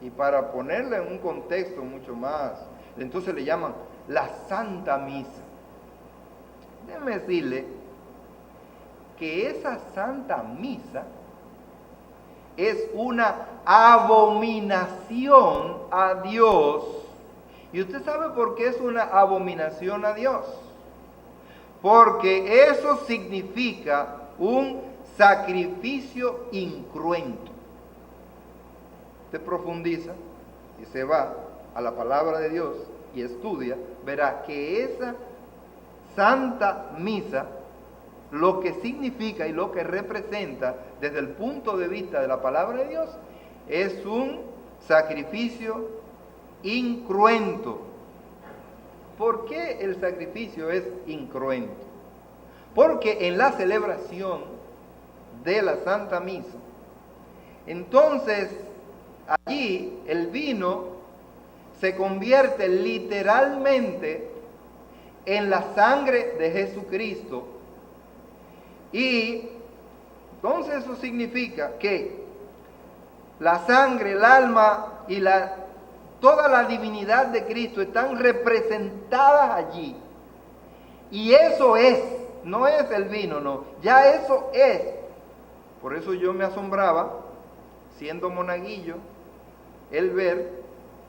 Y para ponerle en un contexto mucho más, entonces le llaman la Santa Misa. Déjeme decirle que esa Santa Misa es una abominación a Dios. ¿Y usted sabe por qué es una abominación a Dios? Porque eso significa un sacrificio incruento. Usted profundiza y se va a la palabra de Dios y estudia, verá que esa Santa Misa, lo que significa y lo que representa desde el punto de vista de la palabra de Dios, es un sacrificio incruento. ¿Por qué el sacrificio es incruento? Porque en la celebración de la Santa Misa, entonces allí el vino se convierte literalmente en la sangre de Jesucristo. Y entonces eso significa que la sangre, el alma y toda la divinidad de Cristo están representadas allí. Y eso es, no es el vino, no, ya eso es. Por eso yo me asombraba, siendo monaguillo, el ver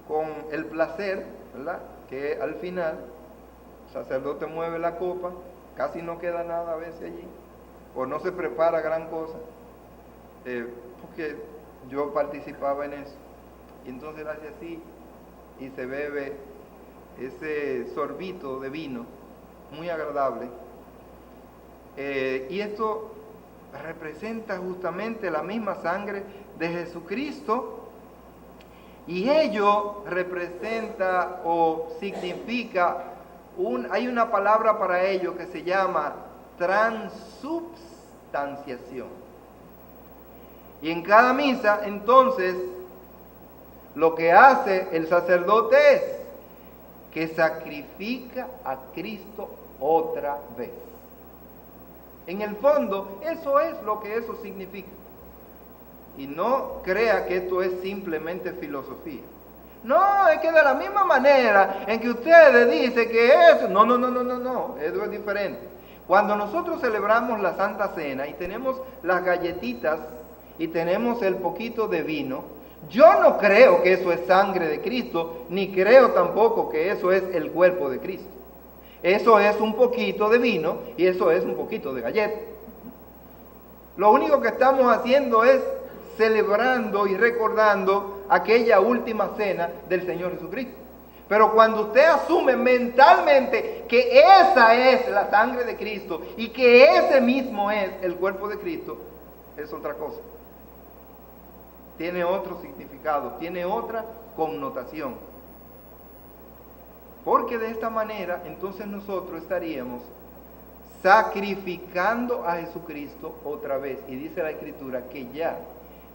con el placer, ¿verdad?, que al final el sacerdote mueve la copa, casi no queda nada a veces allí, o no se prepara gran cosa, porque yo participaba en eso. Y entonces hace así y se bebe ese sorbito de vino muy agradable. Y esto representa justamente la misma sangre de Jesucristo, y ello representa o significa, hay una palabra para ello que se llama transubstanciación. Y en cada misa, entonces, lo que hace el sacerdote es que sacrifica a Cristo otra vez. En el fondo, eso es lo que eso significa. Y no crea que esto es simplemente filosofía. No, es que de la misma manera en que ustedes dicen que eso, no, eso es diferente. Cuando nosotros celebramos la Santa Cena y tenemos las galletitas y tenemos el poquito de vino, Yo no creo que eso es sangre de Cristo, ni creo tampoco que eso es el cuerpo de Cristo. Eso es un poquito de vino y eso es un poquito de galleta. Lo único que estamos haciendo es celebrando y recordando aquella última cena del Señor Jesucristo. Pero cuando usted asume mentalmente que esa es la sangre de Cristo y que ese mismo es el cuerpo de Cristo, es otra cosa. Tiene otro significado, tiene otra connotación. Porque de esta manera, entonces nosotros estaríamos sacrificando a Jesucristo otra vez. Y dice la Escritura que ya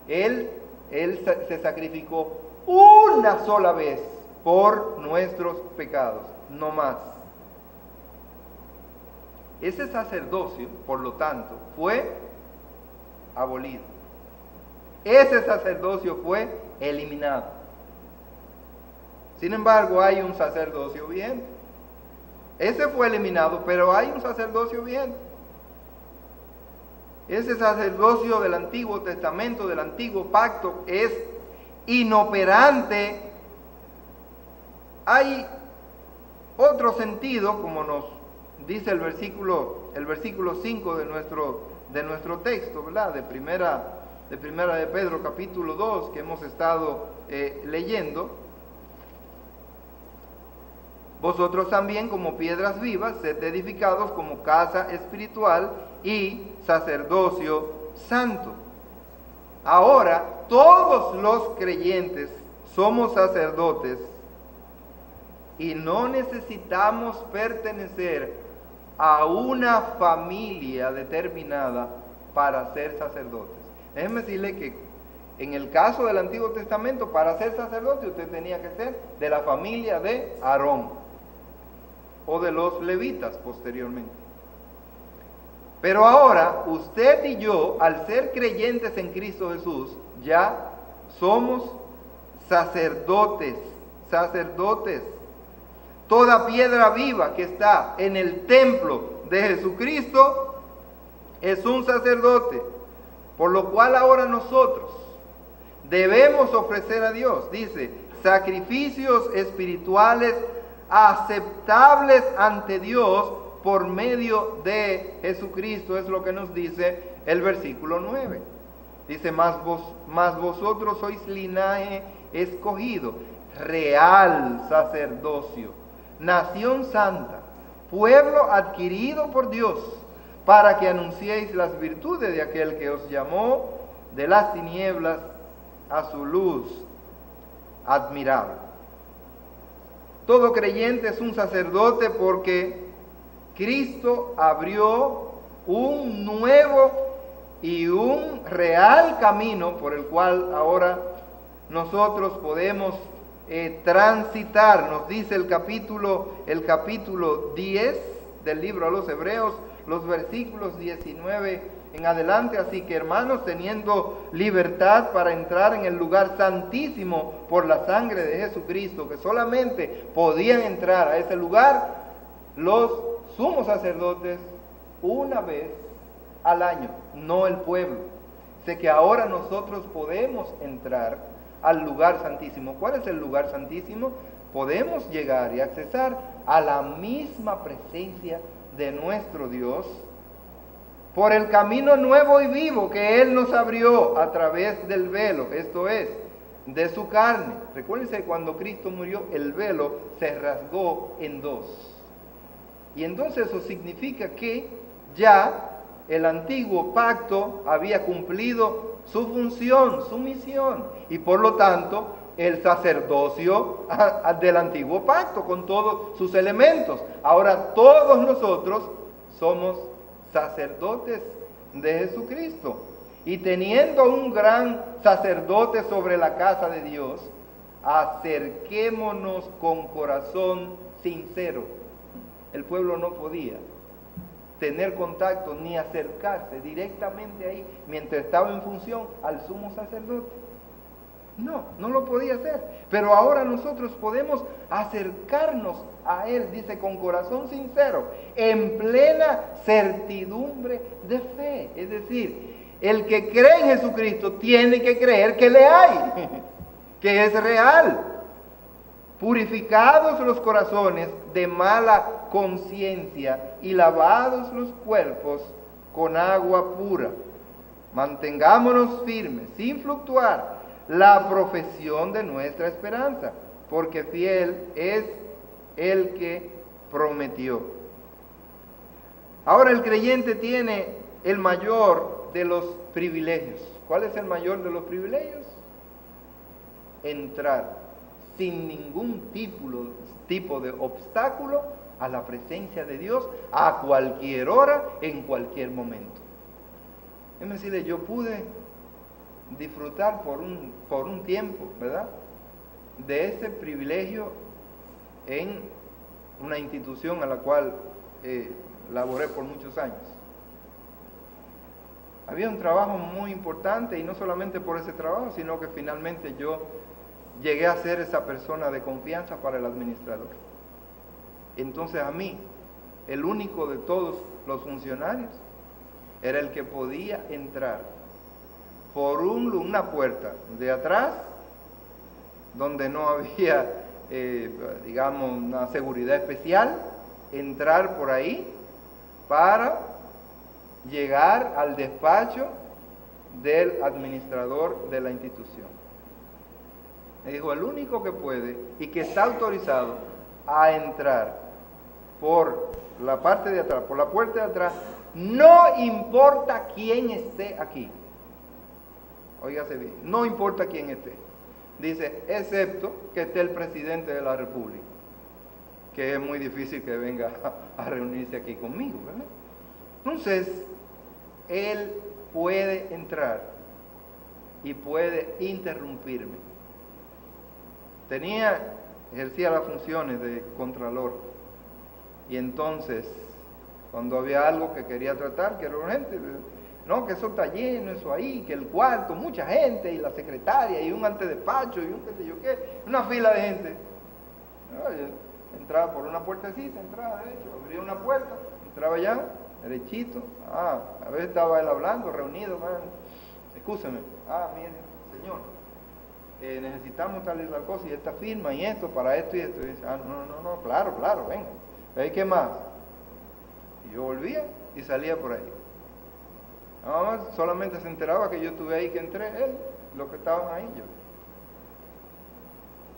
Él se sacrificó una sola vez por nuestros pecados, no más. Ese sacerdocio, por lo tanto, fue abolido. Ese sacerdocio fue eliminado. Sin embargo, hay un sacerdocio vigente. Ese fue eliminado, pero hay un sacerdocio vigente. Ese sacerdocio del Antiguo Testamento, del Antiguo Pacto, es inoperante. Hay otro sentido, como nos dice el versículo 5 de nuestro texto, ¿verdad? De primera de Pedro, capítulo 2, que hemos estado leyendo. Vosotros también, como piedras vivas, sed edificados como casa espiritual y sacerdocio santo. Ahora, todos los creyentes somos sacerdotes y no necesitamos pertenecer a una familia determinada para ser sacerdotes. Déjenme decirle que en el caso del Antiguo Testamento, para ser sacerdote usted tenía que ser de la familia de Aarón o de los levitas posteriormente. Pero ahora, usted y yo, al ser creyentes en Cristo Jesús, ya somos sacerdotes. Toda piedra viva que está en el templo de Jesucristo es un sacerdote. Por lo cual ahora nosotros debemos ofrecer a Dios, dice, sacrificios espirituales aceptables ante Dios por medio de Jesucristo. Es lo que nos dice el versículo 9. Dice, mas vosotros sois linaje escogido, real sacerdocio, nación santa, pueblo adquirido por Dios, para que anunciéis las virtudes de aquel que os llamó de las tinieblas a su luz admirable. Todo creyente es un sacerdote porque Cristo abrió un nuevo y un real camino por el cual ahora nosotros podemos transitar. Nos dice el capítulo 10 del libro a los Hebreos, los versículos 19 en adelante. Así que, hermanos, teniendo libertad para entrar en el lugar santísimo por la sangre de Jesucristo, que solamente podían entrar a ese lugar los sumos sacerdotes una vez al año, no el pueblo. Sé que ahora nosotros podemos entrar al lugar santísimo. ¿Cuál es el lugar santísimo? Podemos llegar y accesar a la misma presencia de nuestro Dios por el camino nuevo y vivo que Él nos abrió a través del velo, esto es, de su carne. Recuérdense, cuando Cristo murió, el velo se rasgó en dos. Y entonces eso significa que ya el antiguo pacto había cumplido su función, su misión, y por lo tanto el sacerdocio del antiguo pacto con todos sus elementos. Ahora todos nosotros somos sacerdotes de Jesucristo, y teniendo un gran sacerdote sobre la casa de Dios, acerquémonos con corazón sincero. El pueblo no podía tener contacto ni acercarse directamente ahí mientras estaba en función al sumo sacerdote. No lo podía hacer. Pero ahora nosotros podemos acercarnos a Él, dice, con corazón sincero, en plena certidumbre de fe. Es decir, el que cree en Jesucristo tiene que creer que le hay. que es real. Purificados los corazones de mala conciencia y lavados los cuerpos con agua pura. Mantengámonos firmes, sin fluctuar, la profesión de nuestra esperanza, porque fiel es el que prometió. Ahora el creyente tiene el mayor de los privilegios. ¿Cuál es el mayor de los privilegios? Entrar sin ningún tipo de obstáculo a la presencia de Dios a cualquier hora, en cualquier momento. Es decir, yo pude disfrutar por un tiempo, ¿verdad?, de ese privilegio en una institución a la cual laboré por muchos años. Había un trabajo muy importante, y no solamente por ese trabajo, sino que finalmente yo llegué a ser esa persona de confianza para el administrador. Entonces a mí, el único de todos los funcionarios, era el que podía entrar por una puerta de atrás, donde no había, digamos, una seguridad especial, entrar por ahí para llegar al despacho del administrador de la institución. Me dijo, el único que puede y que está autorizado a entrar por la parte de atrás, por la puerta de atrás, no importa quién esté aquí. Óigase bien, no importa quién esté. Dice, excepto que esté el presidente de la República, que es muy difícil que venga a reunirse aquí conmigo, ¿verdad? Entonces, él puede entrar y puede interrumpirme. Ejercía las funciones de contralor, y entonces, cuando había algo que quería tratar, que era urgente, no, que eso está lleno, eso ahí, que el cuarto, mucha gente, y la secretaria, y un antedespacho, y un qué sé yo qué, una fila de gente. Entraba por una puertecita, entraba derecho, abría una puerta, entraba allá, derechito. A veces estaba él hablando, reunido, excúseme, mire, señor, necesitamos tal y tal cosa, y esta firma, y esto, para esto y esto. Y dice, no, claro, venga. ¿Y qué más? Y yo volvía y salía por ahí. Nada más, solamente se enteraba que yo estuve ahí, que entré, él, los que estaban ahí, yo.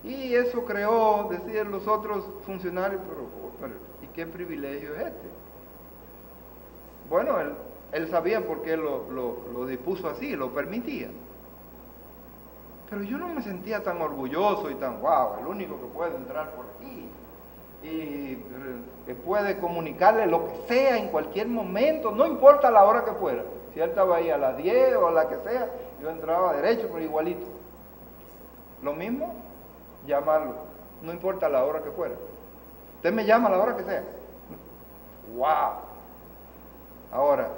Y eso creó, decían los otros funcionarios, pero ¿y qué privilegio es este? Bueno, él sabía por qué lo dispuso así, lo permitía. Pero yo no me sentía tan orgulloso y tan, wow, el único que puede entrar por aquí y que puede comunicarle lo que sea en cualquier momento, no importa la hora que fuera. Si él estaba ahí a las 10 o a la que sea, yo entraba derecho, pero igualito. Lo mismo, llamarlo, no importa la hora que fuera. Usted me llama a la hora que sea. ¡Wow! Ahora,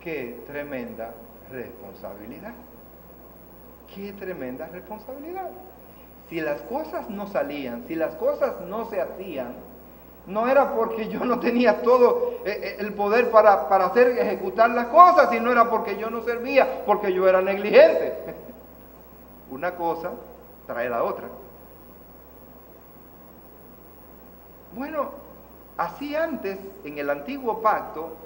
qué tremenda responsabilidad. Qué tremenda responsabilidad. Si las cosas no salían, si las cosas no se hacían, no era porque yo no tenía todo el poder para ejecutar las cosas, sino era porque yo no servía, porque yo era negligente. Una cosa trae la otra. Bueno, así antes, en el antiguo pacto,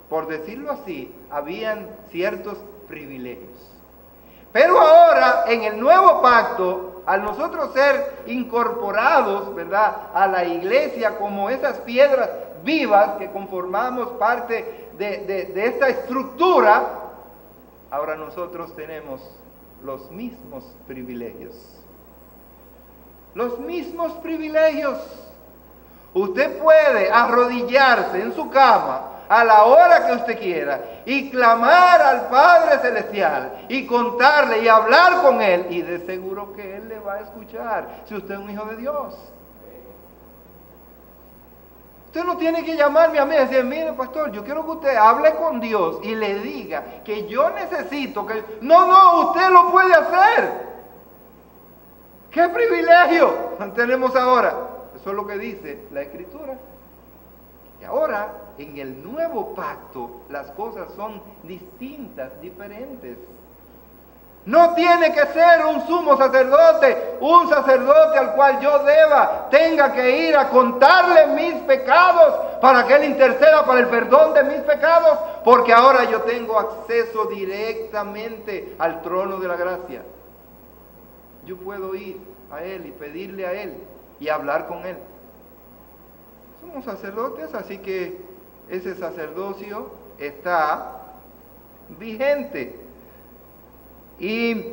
por decirlo así, habían ciertos privilegios. Pero ahora, en el nuevo pacto, al nosotros ser incorporados, ¿verdad?, a la iglesia como esas piedras vivas que conformamos parte de esta estructura, ahora nosotros tenemos los mismos privilegios. Los mismos privilegios. Usted puede arrodillarse en su cama a la hora que usted quiera y clamar al Padre Celestial y contarle y hablar con Él, y de seguro que Él le va a escuchar si usted es un hijo de Dios. Usted no tiene que llamarme a mí y decir, mire pastor, yo quiero que usted hable con Dios y le diga que yo necesito que... No, usted lo puede hacer. ¡Qué privilegio tenemos ahora! Eso es lo que dice la Escritura. Y ahora, en el nuevo pacto, las cosas son distintas, diferentes. No tiene que ser un sumo sacerdote, un sacerdote al cual yo tenga que ir a contarle mis pecados para que Él interceda para el perdón de mis pecados, porque ahora yo tengo acceso directamente al trono de la gracia. Yo puedo ir a Él y pedirle a Él y hablar con Él. Somos sacerdotes, así que ese sacerdocio está vigente. Y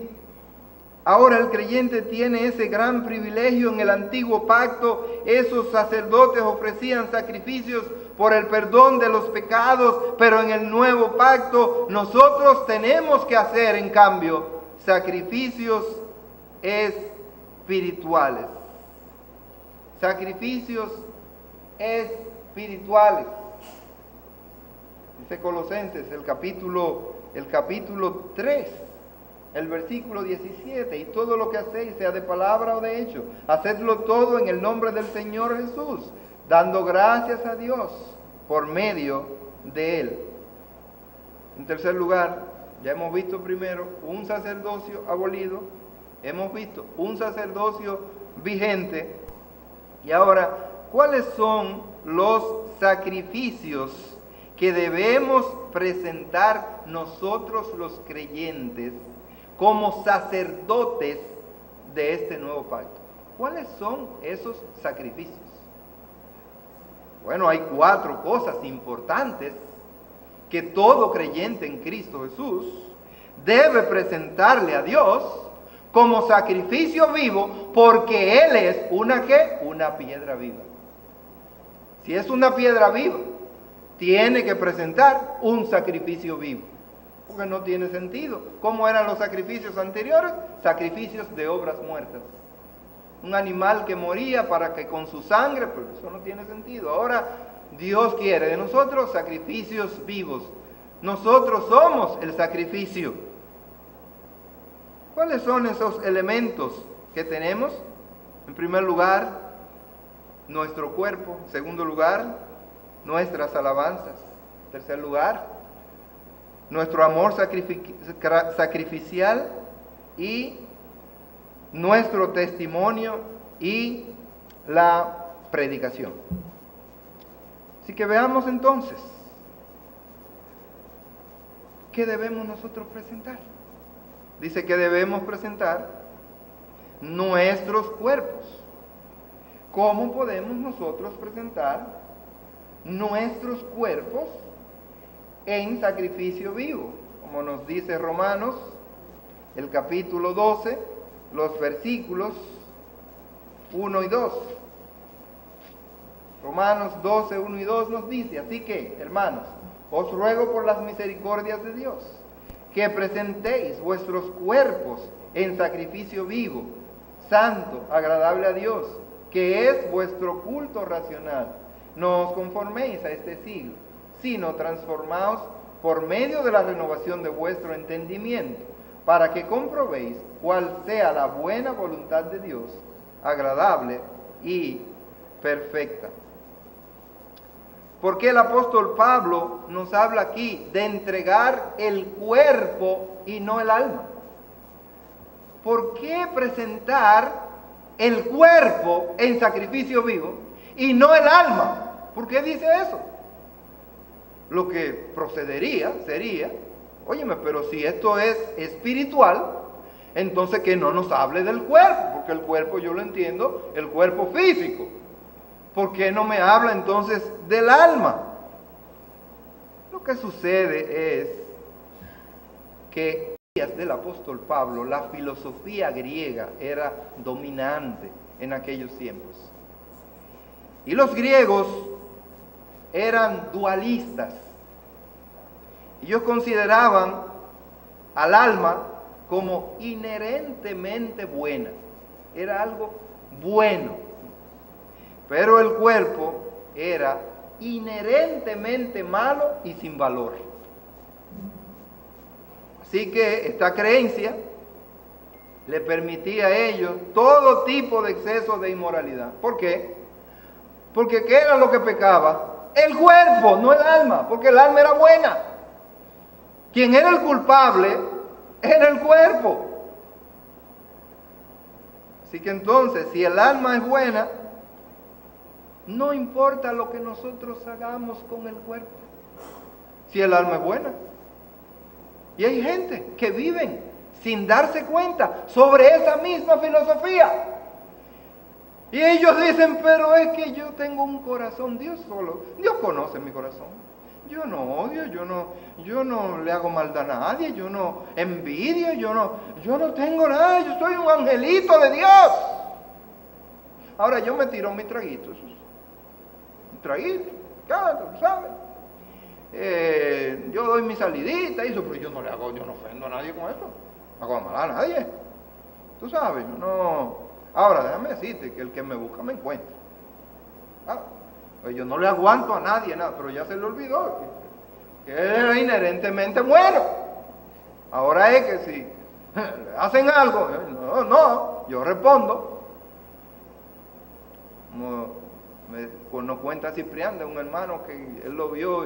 ahora el creyente tiene ese gran privilegio. En el antiguo pacto, esos sacerdotes ofrecían sacrificios por el perdón de los pecados, pero en el nuevo pacto nosotros tenemos que hacer, en cambio, sacrificios espirituales. Sacrificios espirituales. Dice Colosenses, el capítulo 3. El versículo 17, y todo lo que hacéis, sea de palabra o de hecho, hacedlo todo en el nombre del Señor Jesús, dando gracias a Dios por medio de Él. En tercer lugar, ya hemos visto primero un sacerdocio abolido, hemos visto un sacerdocio vigente, y ahora, ¿cuáles son los sacrificios que debemos presentar nosotros los creyentes como sacerdotes de este nuevo pacto? ¿Cuáles son esos sacrificios? Bueno, hay 4 cosas importantes que todo creyente en Cristo Jesús debe presentarle a Dios como sacrificio vivo, porque Él es una piedra viva. Si es una piedra viva, tiene que presentar un sacrificio vivo. Porque no tiene sentido. ¿Cómo eran los sacrificios anteriores? Sacrificios de obras muertas. Un animal que moría para que con su sangre, pues eso no tiene sentido. Ahora Dios quiere de nosotros sacrificios vivos. Nosotros somos el sacrificio. ¿Cuáles son esos elementos que tenemos? En primer lugar, nuestro cuerpo. En segundo lugar, nuestras alabanzas. En tercer lugar, nuestro amor sacrificial y nuestro testimonio y la predicación. Así que veamos entonces, ¿qué debemos nosotros presentar? Dice que debemos presentar nuestros cuerpos. ¿Cómo podemos nosotros presentar nuestros cuerpos en sacrificio vivo? Como nos dice Romanos, el capítulo 12, los versículos 1 y 2. Romanos 12, 1 y 2 nos dice: así que, hermanos, os ruego por las misericordias de Dios, que presentéis vuestros cuerpos en sacrificio vivo, santo, agradable a Dios, que es vuestro culto racional. No os conforméis a este siglo, sino transformaos por medio de la renovación de vuestro entendimiento, para que comprobéis cuál sea la buena voluntad de Dios, agradable y perfecta. ¿Por qué el apóstol Pablo nos habla aquí de entregar el cuerpo y no el alma? ¿Por qué presentar el cuerpo en sacrificio vivo y no el alma? ¿Por qué dice eso? Lo que procedería sería, óyeme, pero si esto es espiritual, entonces que no nos hable del cuerpo, porque el cuerpo yo lo entiendo, el cuerpo físico. ¿Por qué no me habla entonces del alma? Lo que sucede es que en los días del apóstol Pablo, la filosofía griega era dominante en aquellos tiempos. Y los griegos eran dualistas. Ellos consideraban al alma como inherentemente buena. Era algo bueno. Pero el cuerpo era inherentemente malo y sin valor. Así que esta creencia le permitía a ellos todo tipo de exceso de inmoralidad. ¿Por qué? Porque ¿qué era lo que pecaba? El cuerpo, no el alma, porque el alma era buena. Quien era el culpable en el cuerpo. Así que entonces, si el alma es buena, no importa lo que nosotros hagamos con el cuerpo, si el alma es buena. Y hay gente que viven sin darse cuenta sobre esa misma filosofía. Y ellos dicen, pero es que yo tengo un corazón, Dios conoce mi corazón. Yo no odio, yo no le hago maldad a nadie, yo no envidio, yo no tengo nada, yo soy un angelito de Dios. Ahora yo me tiro mis traguitos, un traguito, ¿sabes? Yo doy mi salidita y eso, pero yo no ofendo a nadie con eso, no hago mal a nadie. Tú sabes, Ahora déjame decirte que el que me busca me encuentra. Pues yo no le aguanto a nadie nada, pero ya se le olvidó que él era inherentemente bueno. Ahora es que si le hacen algo, yo respondo. Nos cuenta Ciprián de un hermano que él lo vio,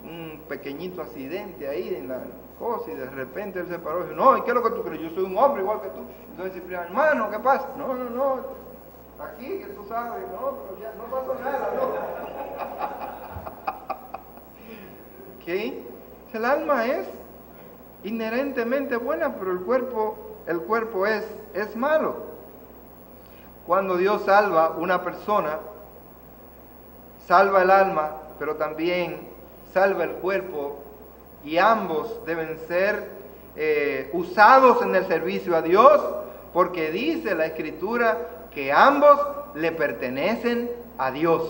un pequeñito accidente ahí en la cosa, y de repente él se paró y dijo, no, ¿y qué es lo que tú crees? Yo soy un hombre igual que tú. Entonces Ciprián, hermano, ¿qué pasa? No. Aquí, que tú sabes, pero ya no pasó nada, ¿Ok? El alma es inherentemente buena, pero el cuerpo es malo. Cuando Dios salva una persona, salva el alma, pero también salva el cuerpo, y ambos deben ser usados en el servicio a Dios, porque dice la Escritura que ambos le pertenecen a Dios.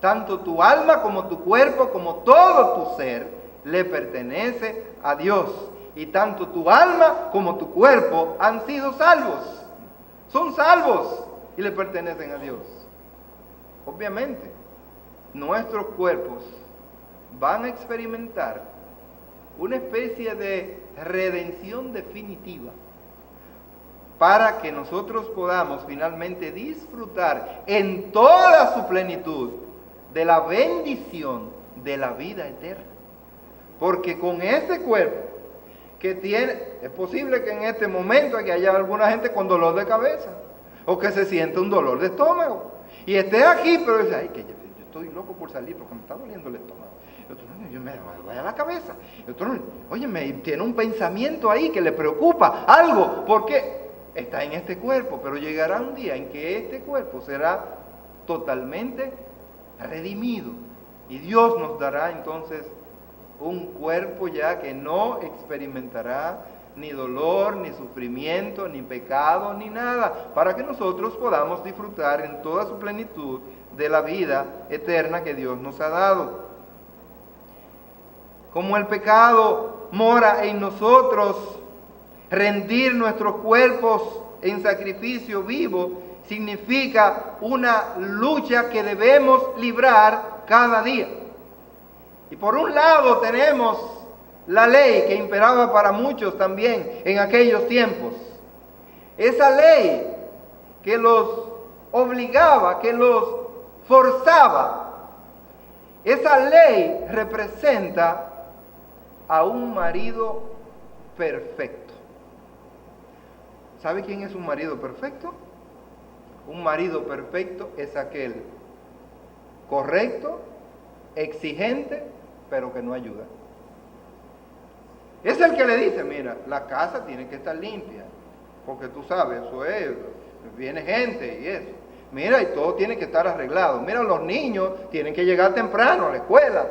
Tanto tu alma como tu cuerpo, como todo tu ser, le pertenece a Dios. Y tanto tu alma como tu cuerpo han sido salvos. Son salvos y le pertenecen a Dios. Obviamente, nuestros cuerpos van a experimentar una especie de redención definitiva, para que nosotros podamos finalmente disfrutar en toda su plenitud de la bendición de la vida eterna. Porque con este cuerpo que tiene, es posible que en este momento aquí haya alguna gente con dolor de cabeza, o que se siente un dolor de estómago, y esté aquí, pero dice, ay, que yo estoy loco por salir porque me está doliendo el estómago. Y otro, no, yo me voy a la cabeza. Y otro, oye, tiene un pensamiento ahí que le preocupa, algo, porque está en este cuerpo, pero llegará un día en que este cuerpo será totalmente redimido, y Dios nos dará entonces un cuerpo ya que no experimentará ni dolor, ni sufrimiento, ni pecado, ni nada, para que nosotros podamos disfrutar en toda su plenitud de la vida eterna que Dios nos ha dado. Como el pecado mora en nosotros, rendir nuestros cuerpos en sacrificio vivo significa una lucha que debemos librar cada día. Y por un lado tenemos la ley que imperaba para muchos también en aquellos tiempos. Esa ley que los obligaba, que los forzaba. Esa ley representa a un marido perfecto. ¿Sabe quién es un marido perfecto? Un marido perfecto es aquel correcto, exigente, pero que no ayuda. Es el que le dice, mira, la casa tiene que estar limpia, porque tú sabes, eso es, viene gente y eso. Mira, y todo tiene que estar arreglado. Mira, los niños tienen que llegar temprano a la escuela,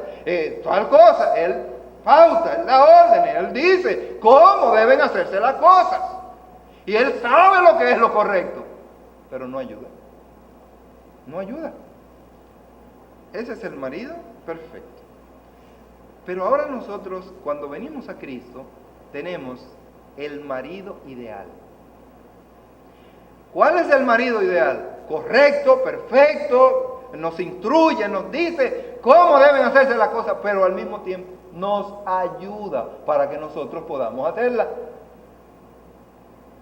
tal cosa. Él pauta, él da órdenes, él dice cómo deben hacerse las cosas. Y él sabe lo que es lo correcto, pero no ayuda. No ayuda. Ese es el marido perfecto. Pero ahora nosotros, cuando venimos a Cristo, tenemos el marido ideal. ¿Cuál es el marido ideal? Correcto, perfecto, nos instruye, nos dice cómo deben hacerse las cosas, pero al mismo tiempo nos ayuda para que nosotros podamos hacerlas.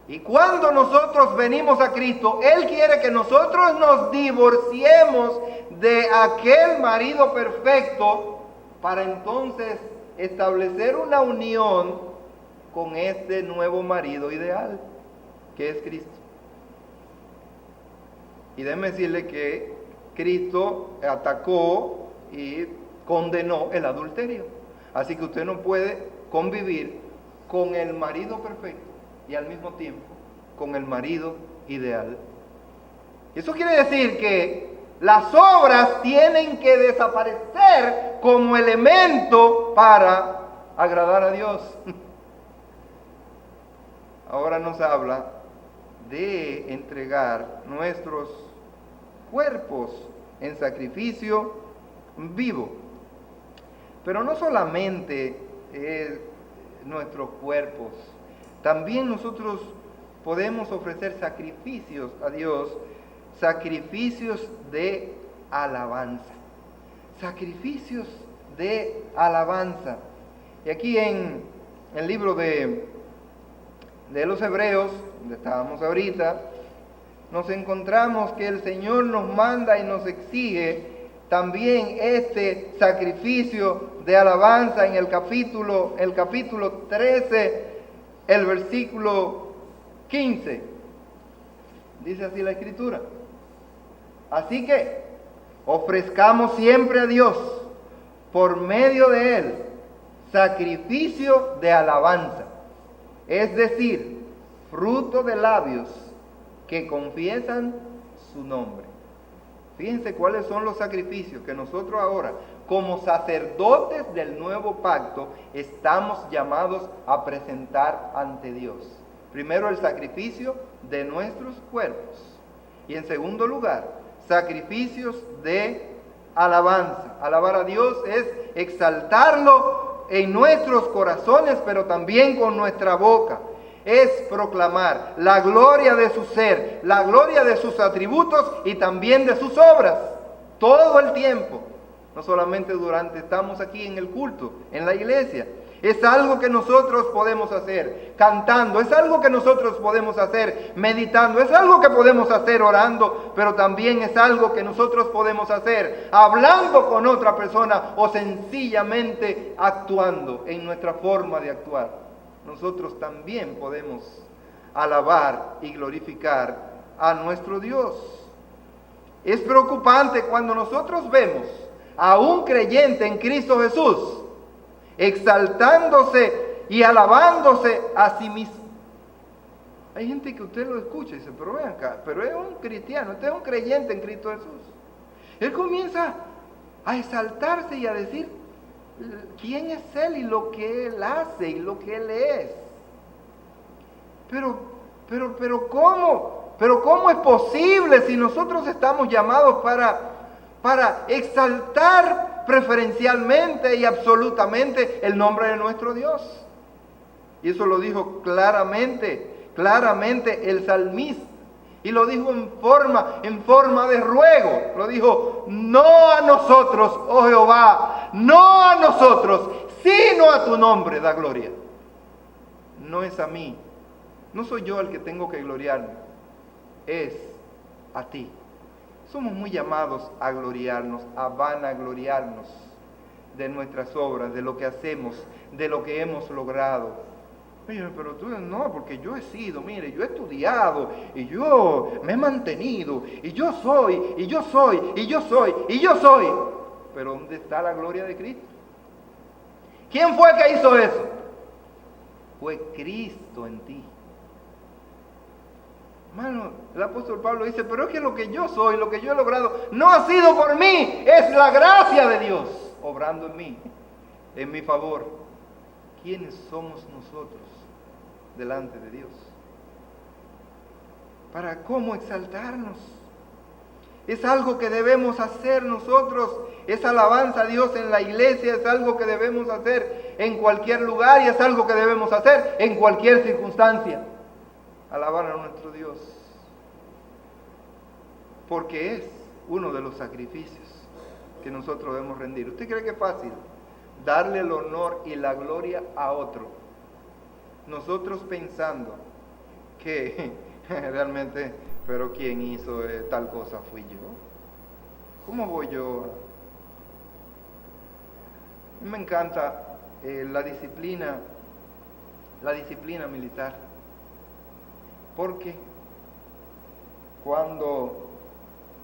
Y cuando nosotros venimos a Cristo, Él quiere que nosotros nos divorciemos de aquel marido perfecto, para entonces establecer una unión con este nuevo marido ideal, que es Cristo. Y déjeme decirle que Cristo atacó y condenó el adulterio. Así que usted no puede convivir con el marido perfecto y al mismo tiempo con el marido ideal. Eso quiere decir que las obras tienen que desaparecer como elemento para agradar a Dios. Ahora nos habla de entregar nuestros cuerpos en sacrificio vivo. Pero no solamente nuestros cuerpos, también nosotros podemos ofrecer sacrificios a Dios, sacrificios de alabanza. Sacrificios de alabanza. Y aquí en el libro de los Hebreos, donde estábamos ahorita, nos encontramos que el Señor nos manda y nos exige también este sacrificio de alabanza en el capítulo 13, el versículo 15. Dice así la Escritura. Así que ofrezcamos siempre a Dios, por medio de Él, sacrificio de alabanza, es decir, fruto de labios que confiesan su nombre. Fíjense cuáles son los sacrificios que nosotros ahora, como sacerdotes del nuevo pacto, estamos llamados a presentar ante Dios. Primero, el sacrificio de nuestros cuerpos. Y en segundo lugar, sacrificios de alabanza. Alabar a Dios es exaltarlo en nuestros corazones, pero también con nuestra boca. Es proclamar la gloria de su ser, la gloria de sus atributos y también de sus obras, todo el tiempo. No solamente durante estamos aquí en el culto, en la iglesia. Es algo que nosotros podemos hacer cantando, es algo que nosotros podemos hacer meditando, es algo que podemos hacer orando, pero también es algo que nosotros podemos hacer hablando con otra persona o sencillamente actuando en nuestra forma de actuar. Nosotros también podemos alabar y glorificar a nuestro Dios. Es preocupante cuando nosotros vemos a un creyente en Cristo Jesús exaltándose y alabándose a sí mismo. Hay gente que usted lo escucha y dice, pero ven acá, pero es un cristiano, usted es un creyente en Cristo Jesús. Él comienza a exaltarse y a decir quién es Él y lo que Él hace y lo que Él es. Pero ¿cómo es posible si nosotros estamos llamados para exaltar preferencialmente y absolutamente el nombre de nuestro Dios? Y eso lo dijo claramente el salmista. Y lo dijo en forma de ruego. Lo dijo, no a nosotros, oh Jehová, no a nosotros, sino a tu nombre da gloria. No es a mí, no soy yo el que tengo que gloriarme, es a ti. Somos muy llamados a gloriarnos, a vanagloriarnos de nuestras obras, de lo que hacemos, de lo que hemos logrado. Oye, pero tú no, porque yo he sido, mire, yo he estudiado, y yo me he mantenido, y yo soy, y yo soy, y yo soy, y yo soy. Pero ¿dónde está la gloria de Cristo? ¿Quién fue que hizo eso? Fue Cristo en ti. Hermano, el apóstol Pablo dice, pero es que lo que yo soy, lo que yo he logrado, no ha sido por mí, es la gracia de Dios obrando en mí, en mi favor. ¿Quiénes somos nosotros delante de Dios? ¿Para cómo exaltarnos? Es algo que debemos hacer nosotros, es alabanza a Dios en la iglesia, es algo que debemos hacer en cualquier lugar y es algo que debemos hacer en cualquier circunstancia. Alabar a nuestro Dios, porque es uno de los sacrificios que nosotros debemos rendir. ¿Usted cree que es fácil darle el honor y la gloria a otro? Nosotros pensando que realmente, pero ¿quién hizo tal cosa? Fui yo. ¿Cómo voy yo? Me encanta la disciplina la disciplina militar. Porque cuando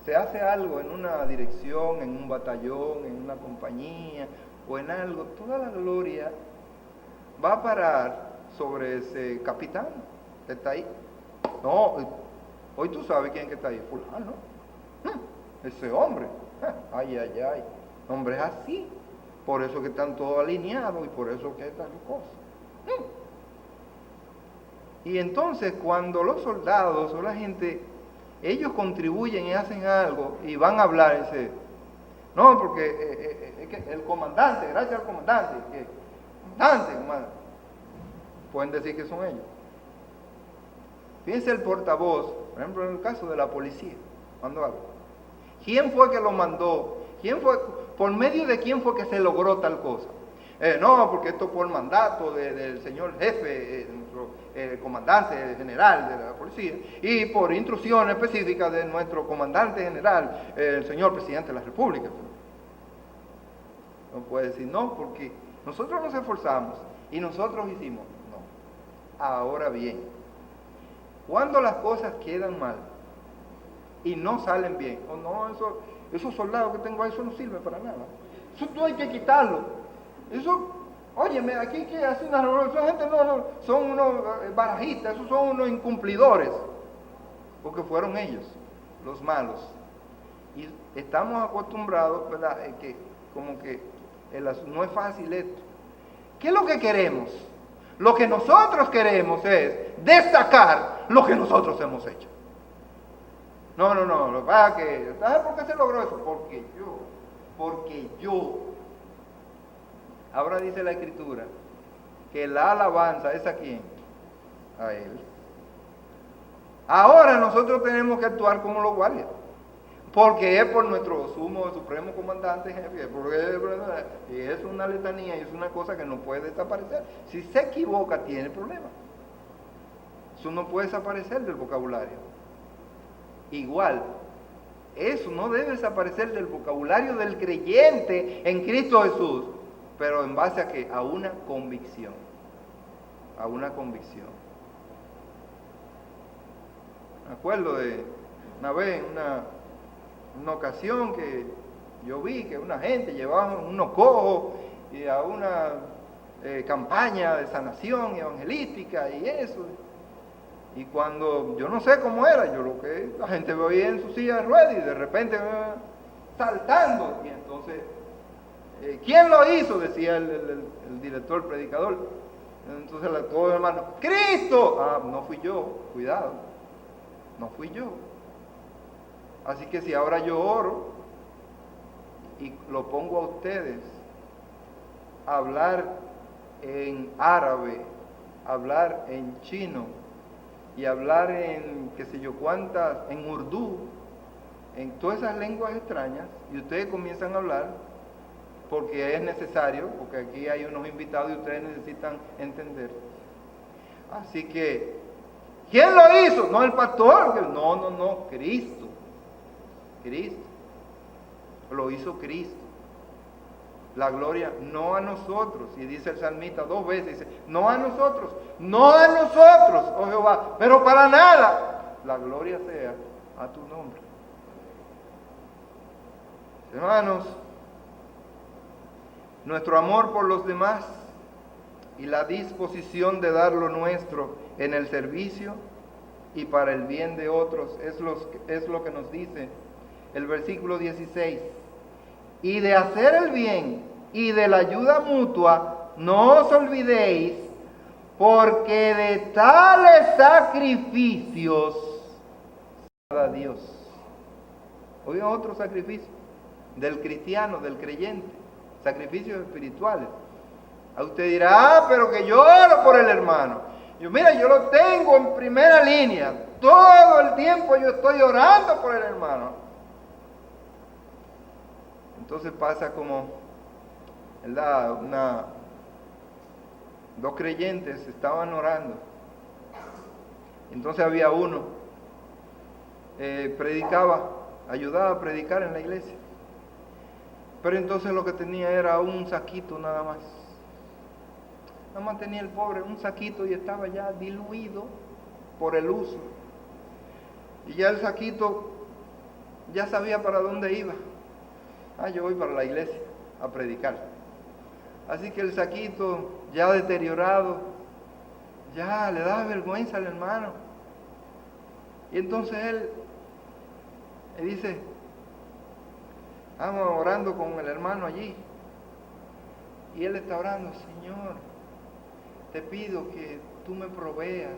se hace algo en una dirección, en un batallón, en una compañía o en algo, toda la gloria va a parar sobre ese capitán que está ahí. No, hoy tú sabes quién que está ahí, fulano. Ese hombre, ay, ay, ay, hombre es así. Por eso que están todos alineados y por eso que estas cosas. Y entonces cuando los soldados o la gente, ellos contribuyen y hacen algo y van a hablar, dice, no, porque es que el comandante, gracias al comandante, comandante, pueden decir que son ellos. Fíjense el portavoz, por ejemplo en el caso de la policía, cuando habla. ¿Quién fue que lo mandó? ¿Por medio de quién fue que se logró tal cosa? No, porque esto por mandato del señor jefe, nuestro comandante general de la policía, y por instrucción específica de nuestro comandante general, el señor presidente de la República. No puede decir no, porque nosotros nos esforzamos y nosotros hicimos. No. Ahora bien, cuando las cosas quedan mal y no salen bien, o no, esos soldados que tengo ahí, eso no sirve para nada. Eso tú hay que quitarlo. Eso, óyeme, aquí que hace una revolución, gente no, son unos barajistas, esos son unos incumplidores, porque fueron ellos, los malos. Y estamos acostumbrados, ¿verdad?, que como que no es fácil esto. ¿Qué es lo que queremos? Lo que nosotros queremos es destacar lo que nosotros hemos hecho. No, lo que pasa es que, ¿sabes por qué se logró eso? Porque yo. Ahora dice la Escritura que la alabanza es a quién, a Él. Ahora nosotros tenemos que actuar como los guardias, porque es por nuestro supremo comandante jefe, y es una letanía y es una cosa que no puede desaparecer. Si se equivoca tiene problema. Eso no puede desaparecer del vocabulario. Igual, eso no debe desaparecer del vocabulario del creyente en Cristo Jesús, pero en base a ¿qué? A una convicción. A una convicción. Me acuerdo de una vez, en una ocasión que yo vi que una gente llevaba unos cojos y a una campaña de sanación evangelística y eso. Y cuando, yo no sé cómo era, yo lo que la gente veía en su silla de ruedas y de repente saltando. Y entonces, ¿quién lo hizo? Decía el director, el predicador. Entonces todos los hermanos, ¡Cristo! Ah, no fui yo, cuidado, no fui yo. Así que si ahora yo oro y lo pongo a ustedes a hablar en árabe, hablar en chino y hablar en qué sé yo cuántas, en urdú, en todas esas lenguas extrañas, y ustedes comienzan a hablar porque es necesario, porque aquí hay unos invitados y ustedes necesitan entender. Así que, ¿quién lo hizo? No el pastor, no, Cristo. Lo hizo Cristo. La gloria no a nosotros. Y dice el salmista 2 veces, dice, no a nosotros, oh Jehová, pero para nada la gloria sea a tu nombre. Hermanos, nuestro amor por los demás y la disposición de dar lo nuestro en el servicio y para el bien de otros es lo que nos dice el versículo 16. Y de hacer el bien y de la ayuda mutua, no os olvidéis, porque de tales sacrificios a Dios. Oigan otro sacrificio del cristiano, del creyente, sacrificios espirituales. A usted dirá, pero que yo oro por el hermano. Yo lo tengo en primera línea. Todo el tiempo yo estoy orando por el hermano. Entonces pasa como, ¿verdad? Dos creyentes estaban orando. Entonces había uno, ayudaba a predicar en la iglesia. Pero entonces lo que tenía era un saquito nada más. Nada más tenía el pobre un saquito y estaba ya diluido por el uso. Y ya el saquito ya sabía para dónde iba. Yo voy para la iglesia a predicar. Así que el saquito ya deteriorado, ya le da vergüenza al hermano. Y entonces él le dice, vamos orando con el hermano allí. Y él está orando, Señor, te pido que tú me proveas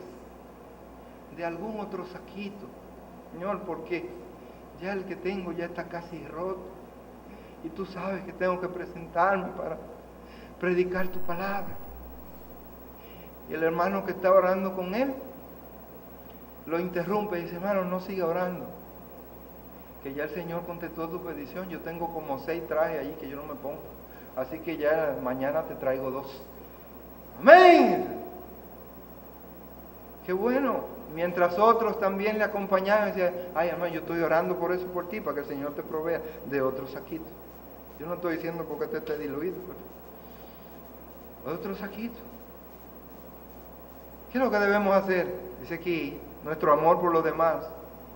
de algún otro saquito, Señor, porque ya el que tengo ya está casi roto. Y tú sabes que tengo que presentarme para predicar tu palabra. Y el hermano que está orando con él lo interrumpe y dice, hermano, no siga orando, que ya el Señor contestó tu petición. Yo tengo como 6 trajes allí que yo no me pongo, así que ya mañana te traigo 2. Amén. Qué bueno. Mientras otros también le acompañaban y decían, ay hermano, yo estoy orando por eso por ti, para que el Señor te provea de otro saquito. Yo no estoy diciendo porque te esté diluido, pero otro saquito. ¿Qué es lo que debemos hacer? Dice aquí, nuestro amor por los demás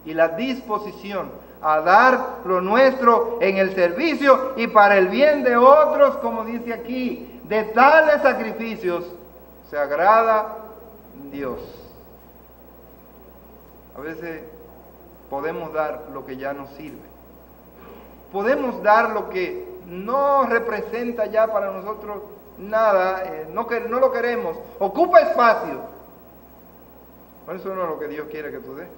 y la disposición a dar lo nuestro en el servicio y para el bien de otros, como dice aquí, de tales sacrificios se agrada Dios. A veces podemos dar lo que ya nos sirve. Podemos dar lo que no representa ya para nosotros nada, no lo queremos, ocupa espacio. Por eso no es lo que Dios quiere que tú des.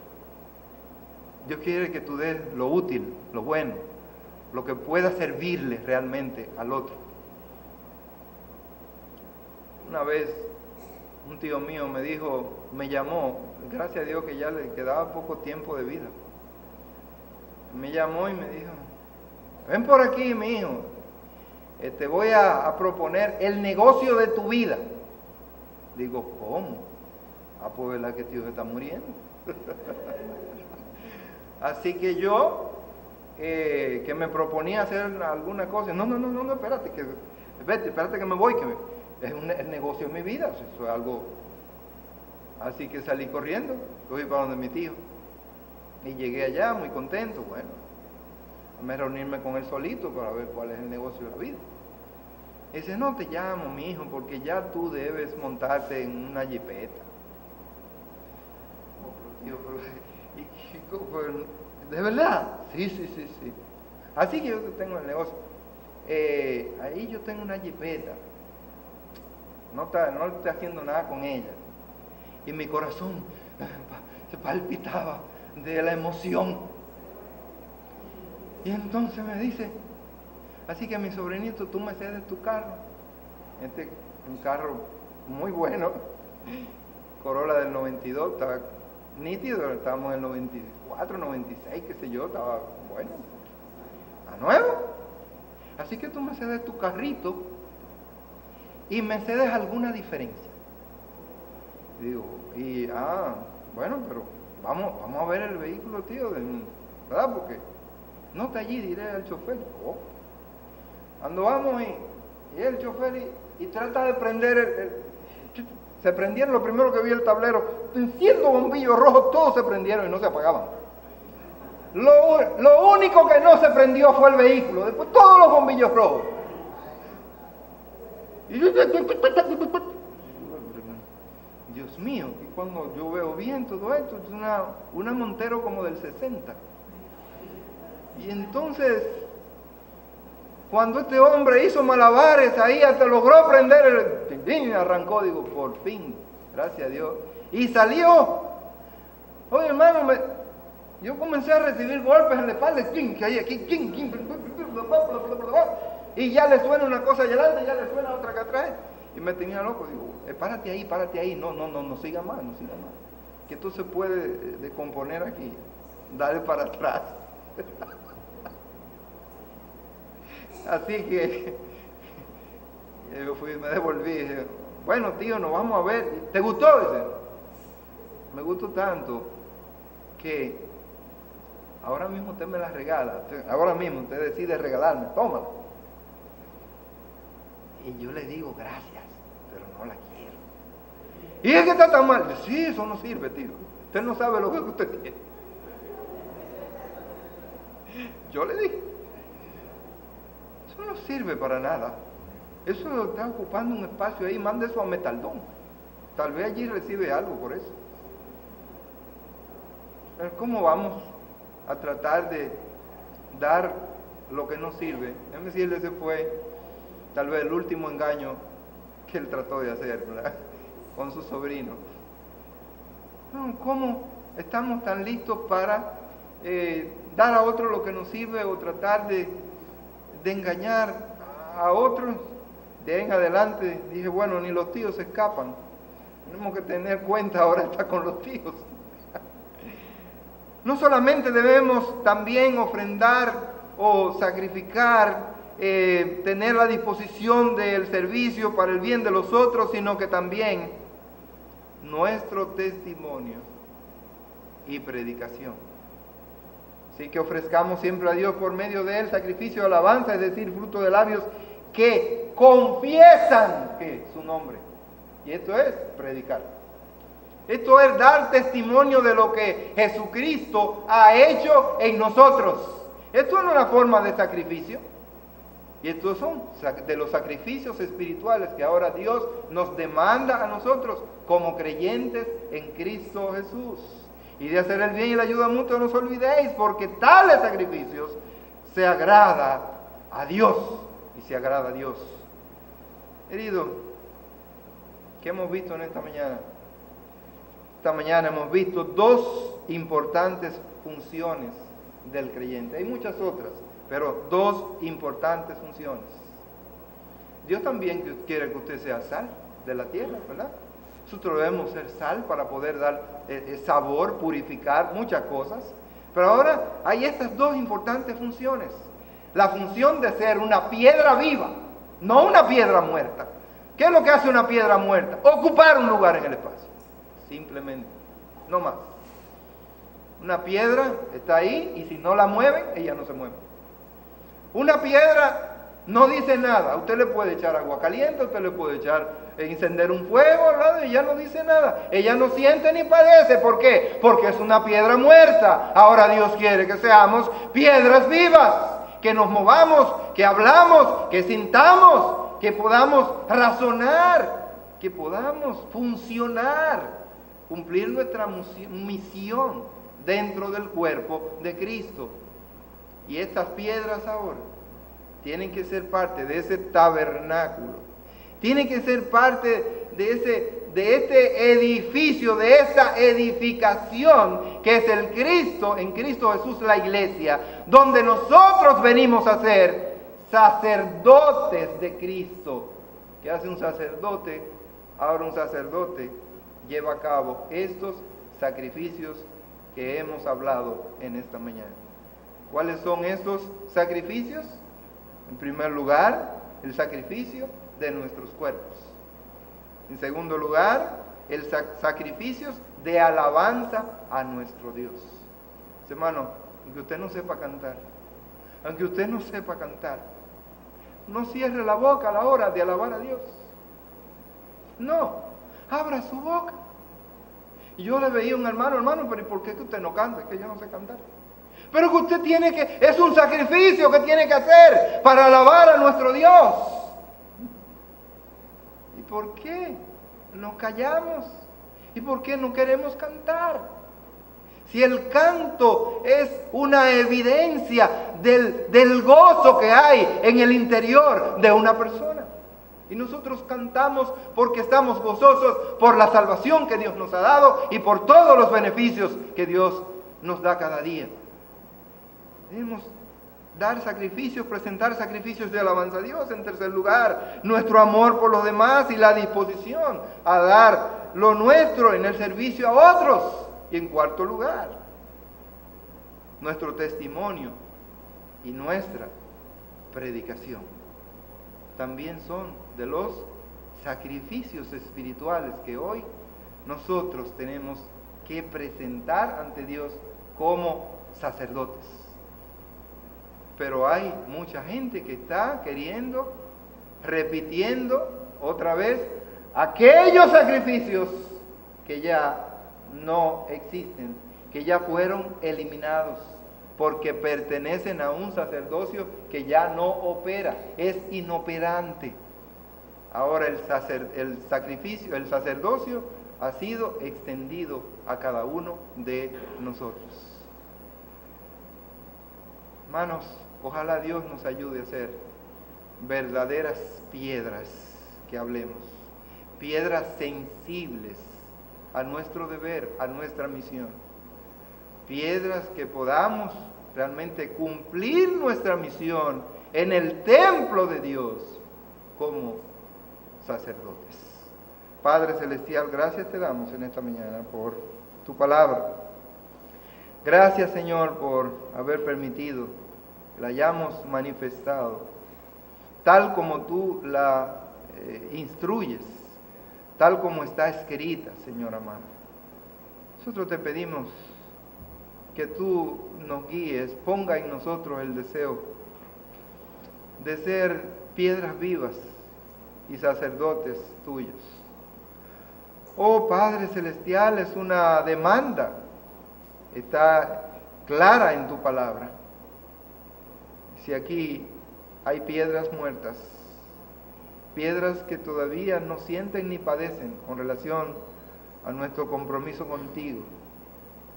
Dios quiere que tú des lo útil, lo bueno, lo que pueda servirle realmente al otro. Una vez un tío mío me llamó, gracias a Dios que ya le quedaba poco tiempo de vida. Me llamó y me dijo, ven por aquí, mi hijo, te voy a proponer el negocio de tu vida. Digo, ¿cómo? Pues verdad que tío se está muriendo. Así que yo, que me proponía hacer alguna cosa, no, espérate que me voy, que es el negocio de mi vida, eso es algo. Así que salí corriendo, fui para donde mi tío, y llegué allá muy contento, bueno, me reunirme con él solito para ver cuál es el negocio de la vida. Y dice, no te llamo, mi hijo, porque ya tú debes montarte en una jipeta. ¿De verdad? Sí. Así que yo tengo el negocio. Ahí yo tengo una jipeta. No estoy haciendo nada con ella. Y mi corazón se palpitaba de la emoción. Y entonces me dice, así que mi sobrinito, tú me cedes tu carro. Un carro muy bueno. Corolla del 92, estaba nítido, estábamos en el 94, 96, qué sé yo, estaba bueno, a nuevo. Así que tú me cedes tu carrito y me cedes alguna diferencia. Y digo, bueno, pero vamos a ver el vehículo, tío, ¿verdad? Porque no está allí, diré al chofer. Cuando vamos y el chofer y trata de prender se prendieron, lo primero que vi el tablero, enciendo bombillos rojos, todos se prendieron y no se apagaban. Lo único que no se prendió fue el vehículo, después todos los bombillos rojos. Dios mío, y cuando yo veo bien todo esto, es una Montero como del 60. Y entonces, cuando este hombre hizo malabares ahí, hasta logró prender el arrancó, digo, por fin, gracias a Dios. Y salió. Oye, hermano, yo comencé a recibir golpes en la espalda, que hay aquí, y ya le suena una cosa allá adelante, ya le suena otra acá atrás. Y me tenía loco, digo, párate ahí, no siga más, que esto se puede descomponer aquí, dale para atrás. Así que yo me devolví y dije, bueno tío, nos vamos a ver. ¿Te gustó? Dice, me gustó tanto que ahora mismo usted me la regala, ahora mismo usted decide regalarme, tómala. Y yo le digo gracias, pero no la quiero. Y es que está tan mal. Sí, eso no sirve, tío. Usted no sabe lo que usted tiene. Yo le dije, eso no sirve para nada. Eso está ocupando un espacio ahí, mande eso a Metaldón. Tal vez allí recibe algo por eso. Pero ¿cómo vamos a tratar de dar lo que no sirve? Déjame decirle, ese fue tal vez el último engaño que él trató de hacer, ¿verdad? Con su sobrino. No, ¿cómo estamos tan listos para dar a otro lo que nos sirve o tratar de engañar a otros? De ahí en adelante dije, bueno, ni los tíos se escapan. Tenemos que tener cuenta ahora está con los tíos. No solamente debemos también ofrendar o sacrificar, tener la disposición del servicio para el bien de los otros, sino que también nuestro testimonio y predicación. Así que ofrezcamos siempre a Dios por medio de él sacrificio de alabanza, es decir, fruto de labios que confiesan que su nombre. Y esto es predicar. Esto es dar testimonio de lo que Jesucristo ha hecho en nosotros. Esto es una forma de sacrificio. Y estos son de los sacrificios espirituales que ahora Dios nos demanda a nosotros como creyentes en Cristo Jesús. Y de hacer el bien y la ayuda mutua no os olvidéis, porque tales sacrificios se agrada a Dios. Y se agrada a Dios. Querido, ¿qué hemos visto en esta mañana? Esta mañana hemos visto dos importantes funciones del creyente. Hay muchas otras, pero dos importantes funciones. Dios también quiere que usted sea sal de la tierra, ¿verdad? Nosotros debemos ser sal para poder dar sabor, purificar muchas cosas. Pero ahora hay estas dos importantes funciones. La función de ser una piedra viva, no una piedra muerta. ¿Qué es lo que hace una piedra muerta? Ocupar un lugar en el espacio. Simplemente, no más. Una piedra está ahí y si no la mueven, ella no se mueve. Una piedra no dice nada. Usted le puede echar agua caliente, usted le puede encender un fuego al lado y ella no dice nada. Ella no siente ni padece. ¿Por qué? Porque es una piedra muerta. Ahora Dios quiere que seamos piedras vivas, que nos movamos, que hablamos, que sintamos, que podamos razonar, que podamos funcionar, cumplir nuestra misión dentro del cuerpo de Cristo. Y estas piedras ahora tienen que ser parte de ese tabernáculo, tienen que ser parte de este edificio, de esta edificación que es el Cristo, en Cristo Jesús la iglesia, donde nosotros venimos a ser sacerdotes de Cristo. ¿Qué hace un sacerdote? Ahora un sacerdote lleva a cabo estos sacrificios que hemos hablado en esta mañana. ¿Cuáles son estos sacrificios? En primer lugar, el sacrificio de nuestros cuerpos. En segundo lugar, el sacrificios de alabanza a nuestro Dios. Hermano, aunque usted no sepa cantar, aunque usted no sepa cantar, no cierre la boca a la hora de alabar a Dios. No, abra su boca. Y yo le veía a un hermano, pero ¿y por qué que usted no canta? Es que yo no sé cantar. Pero que usted tiene que, es un sacrificio que tiene que hacer para alabar a nuestro Dios. ¿Y por qué nos callamos? ¿Y por qué no queremos cantar? Si el canto es una evidencia del gozo que hay en el interior de una persona. Y nosotros cantamos porque estamos gozosos por la salvación que Dios nos ha dado y por todos los beneficios que Dios nos da cada día. Debemos dar sacrificios, presentar sacrificios de alabanza a Dios. En tercer lugar, nuestro amor por los demás y la disposición a dar lo nuestro en el servicio a otros. Y en cuarto lugar, nuestro testimonio y nuestra predicación. También son de los sacrificios espirituales que hoy nosotros tenemos que presentar ante Dios como sacerdotes. Pero hay mucha gente que está repitiendo otra vez aquellos sacrificios que ya no existen, que ya fueron eliminados, porque pertenecen a un sacerdocio que ya no opera, es inoperante. Ahora el sacerdocio ha sido extendido a cada uno de nosotros. Hermanos, ojalá Dios nos ayude a ser verdaderas piedras que hablemos, piedras sensibles a nuestro deber, a nuestra misión, piedras que podamos realmente cumplir nuestra misión en el templo de Dios como sacerdotes. Padre Celestial, gracias te damos en esta mañana por tu palabra. Gracias, Señor, por haber permitido que la hayamos manifestado tal como tú la instruyes, tal como está escrita, Señor amado. Nosotros te pedimos que tú nos guíes, ponga en nosotros el deseo de ser piedras vivas y sacerdotes tuyos. Oh Padre Celestial, es una demanda, está clara en tu palabra. Si aquí hay piedras muertas, piedras que todavía no sienten ni padecen con relación a nuestro compromiso contigo,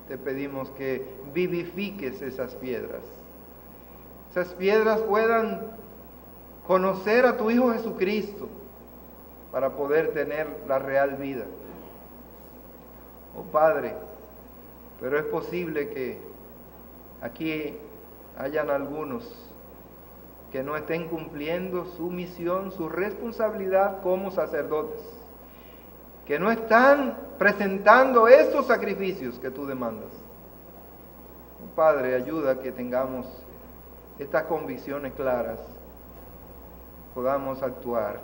te pedimos que vivifiques esas piedras. Esas piedras puedan conocer a tu Hijo Jesucristo para poder tener la real vida. Oh Padre, pero es posible que aquí hayan algunos que no estén cumpliendo su misión, su responsabilidad como sacerdotes, que no están presentando estos sacrificios que tú demandas. Oh Padre, ayuda a que tengamos estas convicciones claras, podamos actuar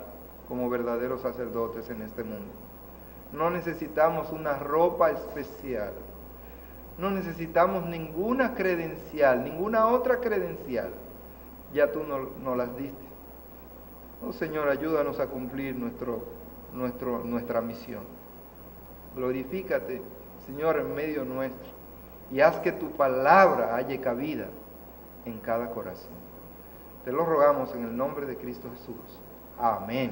como verdaderos sacerdotes en este mundo. No necesitamos una ropa especial, no necesitamos ninguna credencial, ninguna otra credencial. Ya tú nos las diste. Oh Señor, ayúdanos a cumplir nuestra misión. Glorifícate, Señor, en medio nuestro, y haz que tu palabra halle cabida en cada corazón. Te lo rogamos en el nombre de Cristo Jesús. Amén.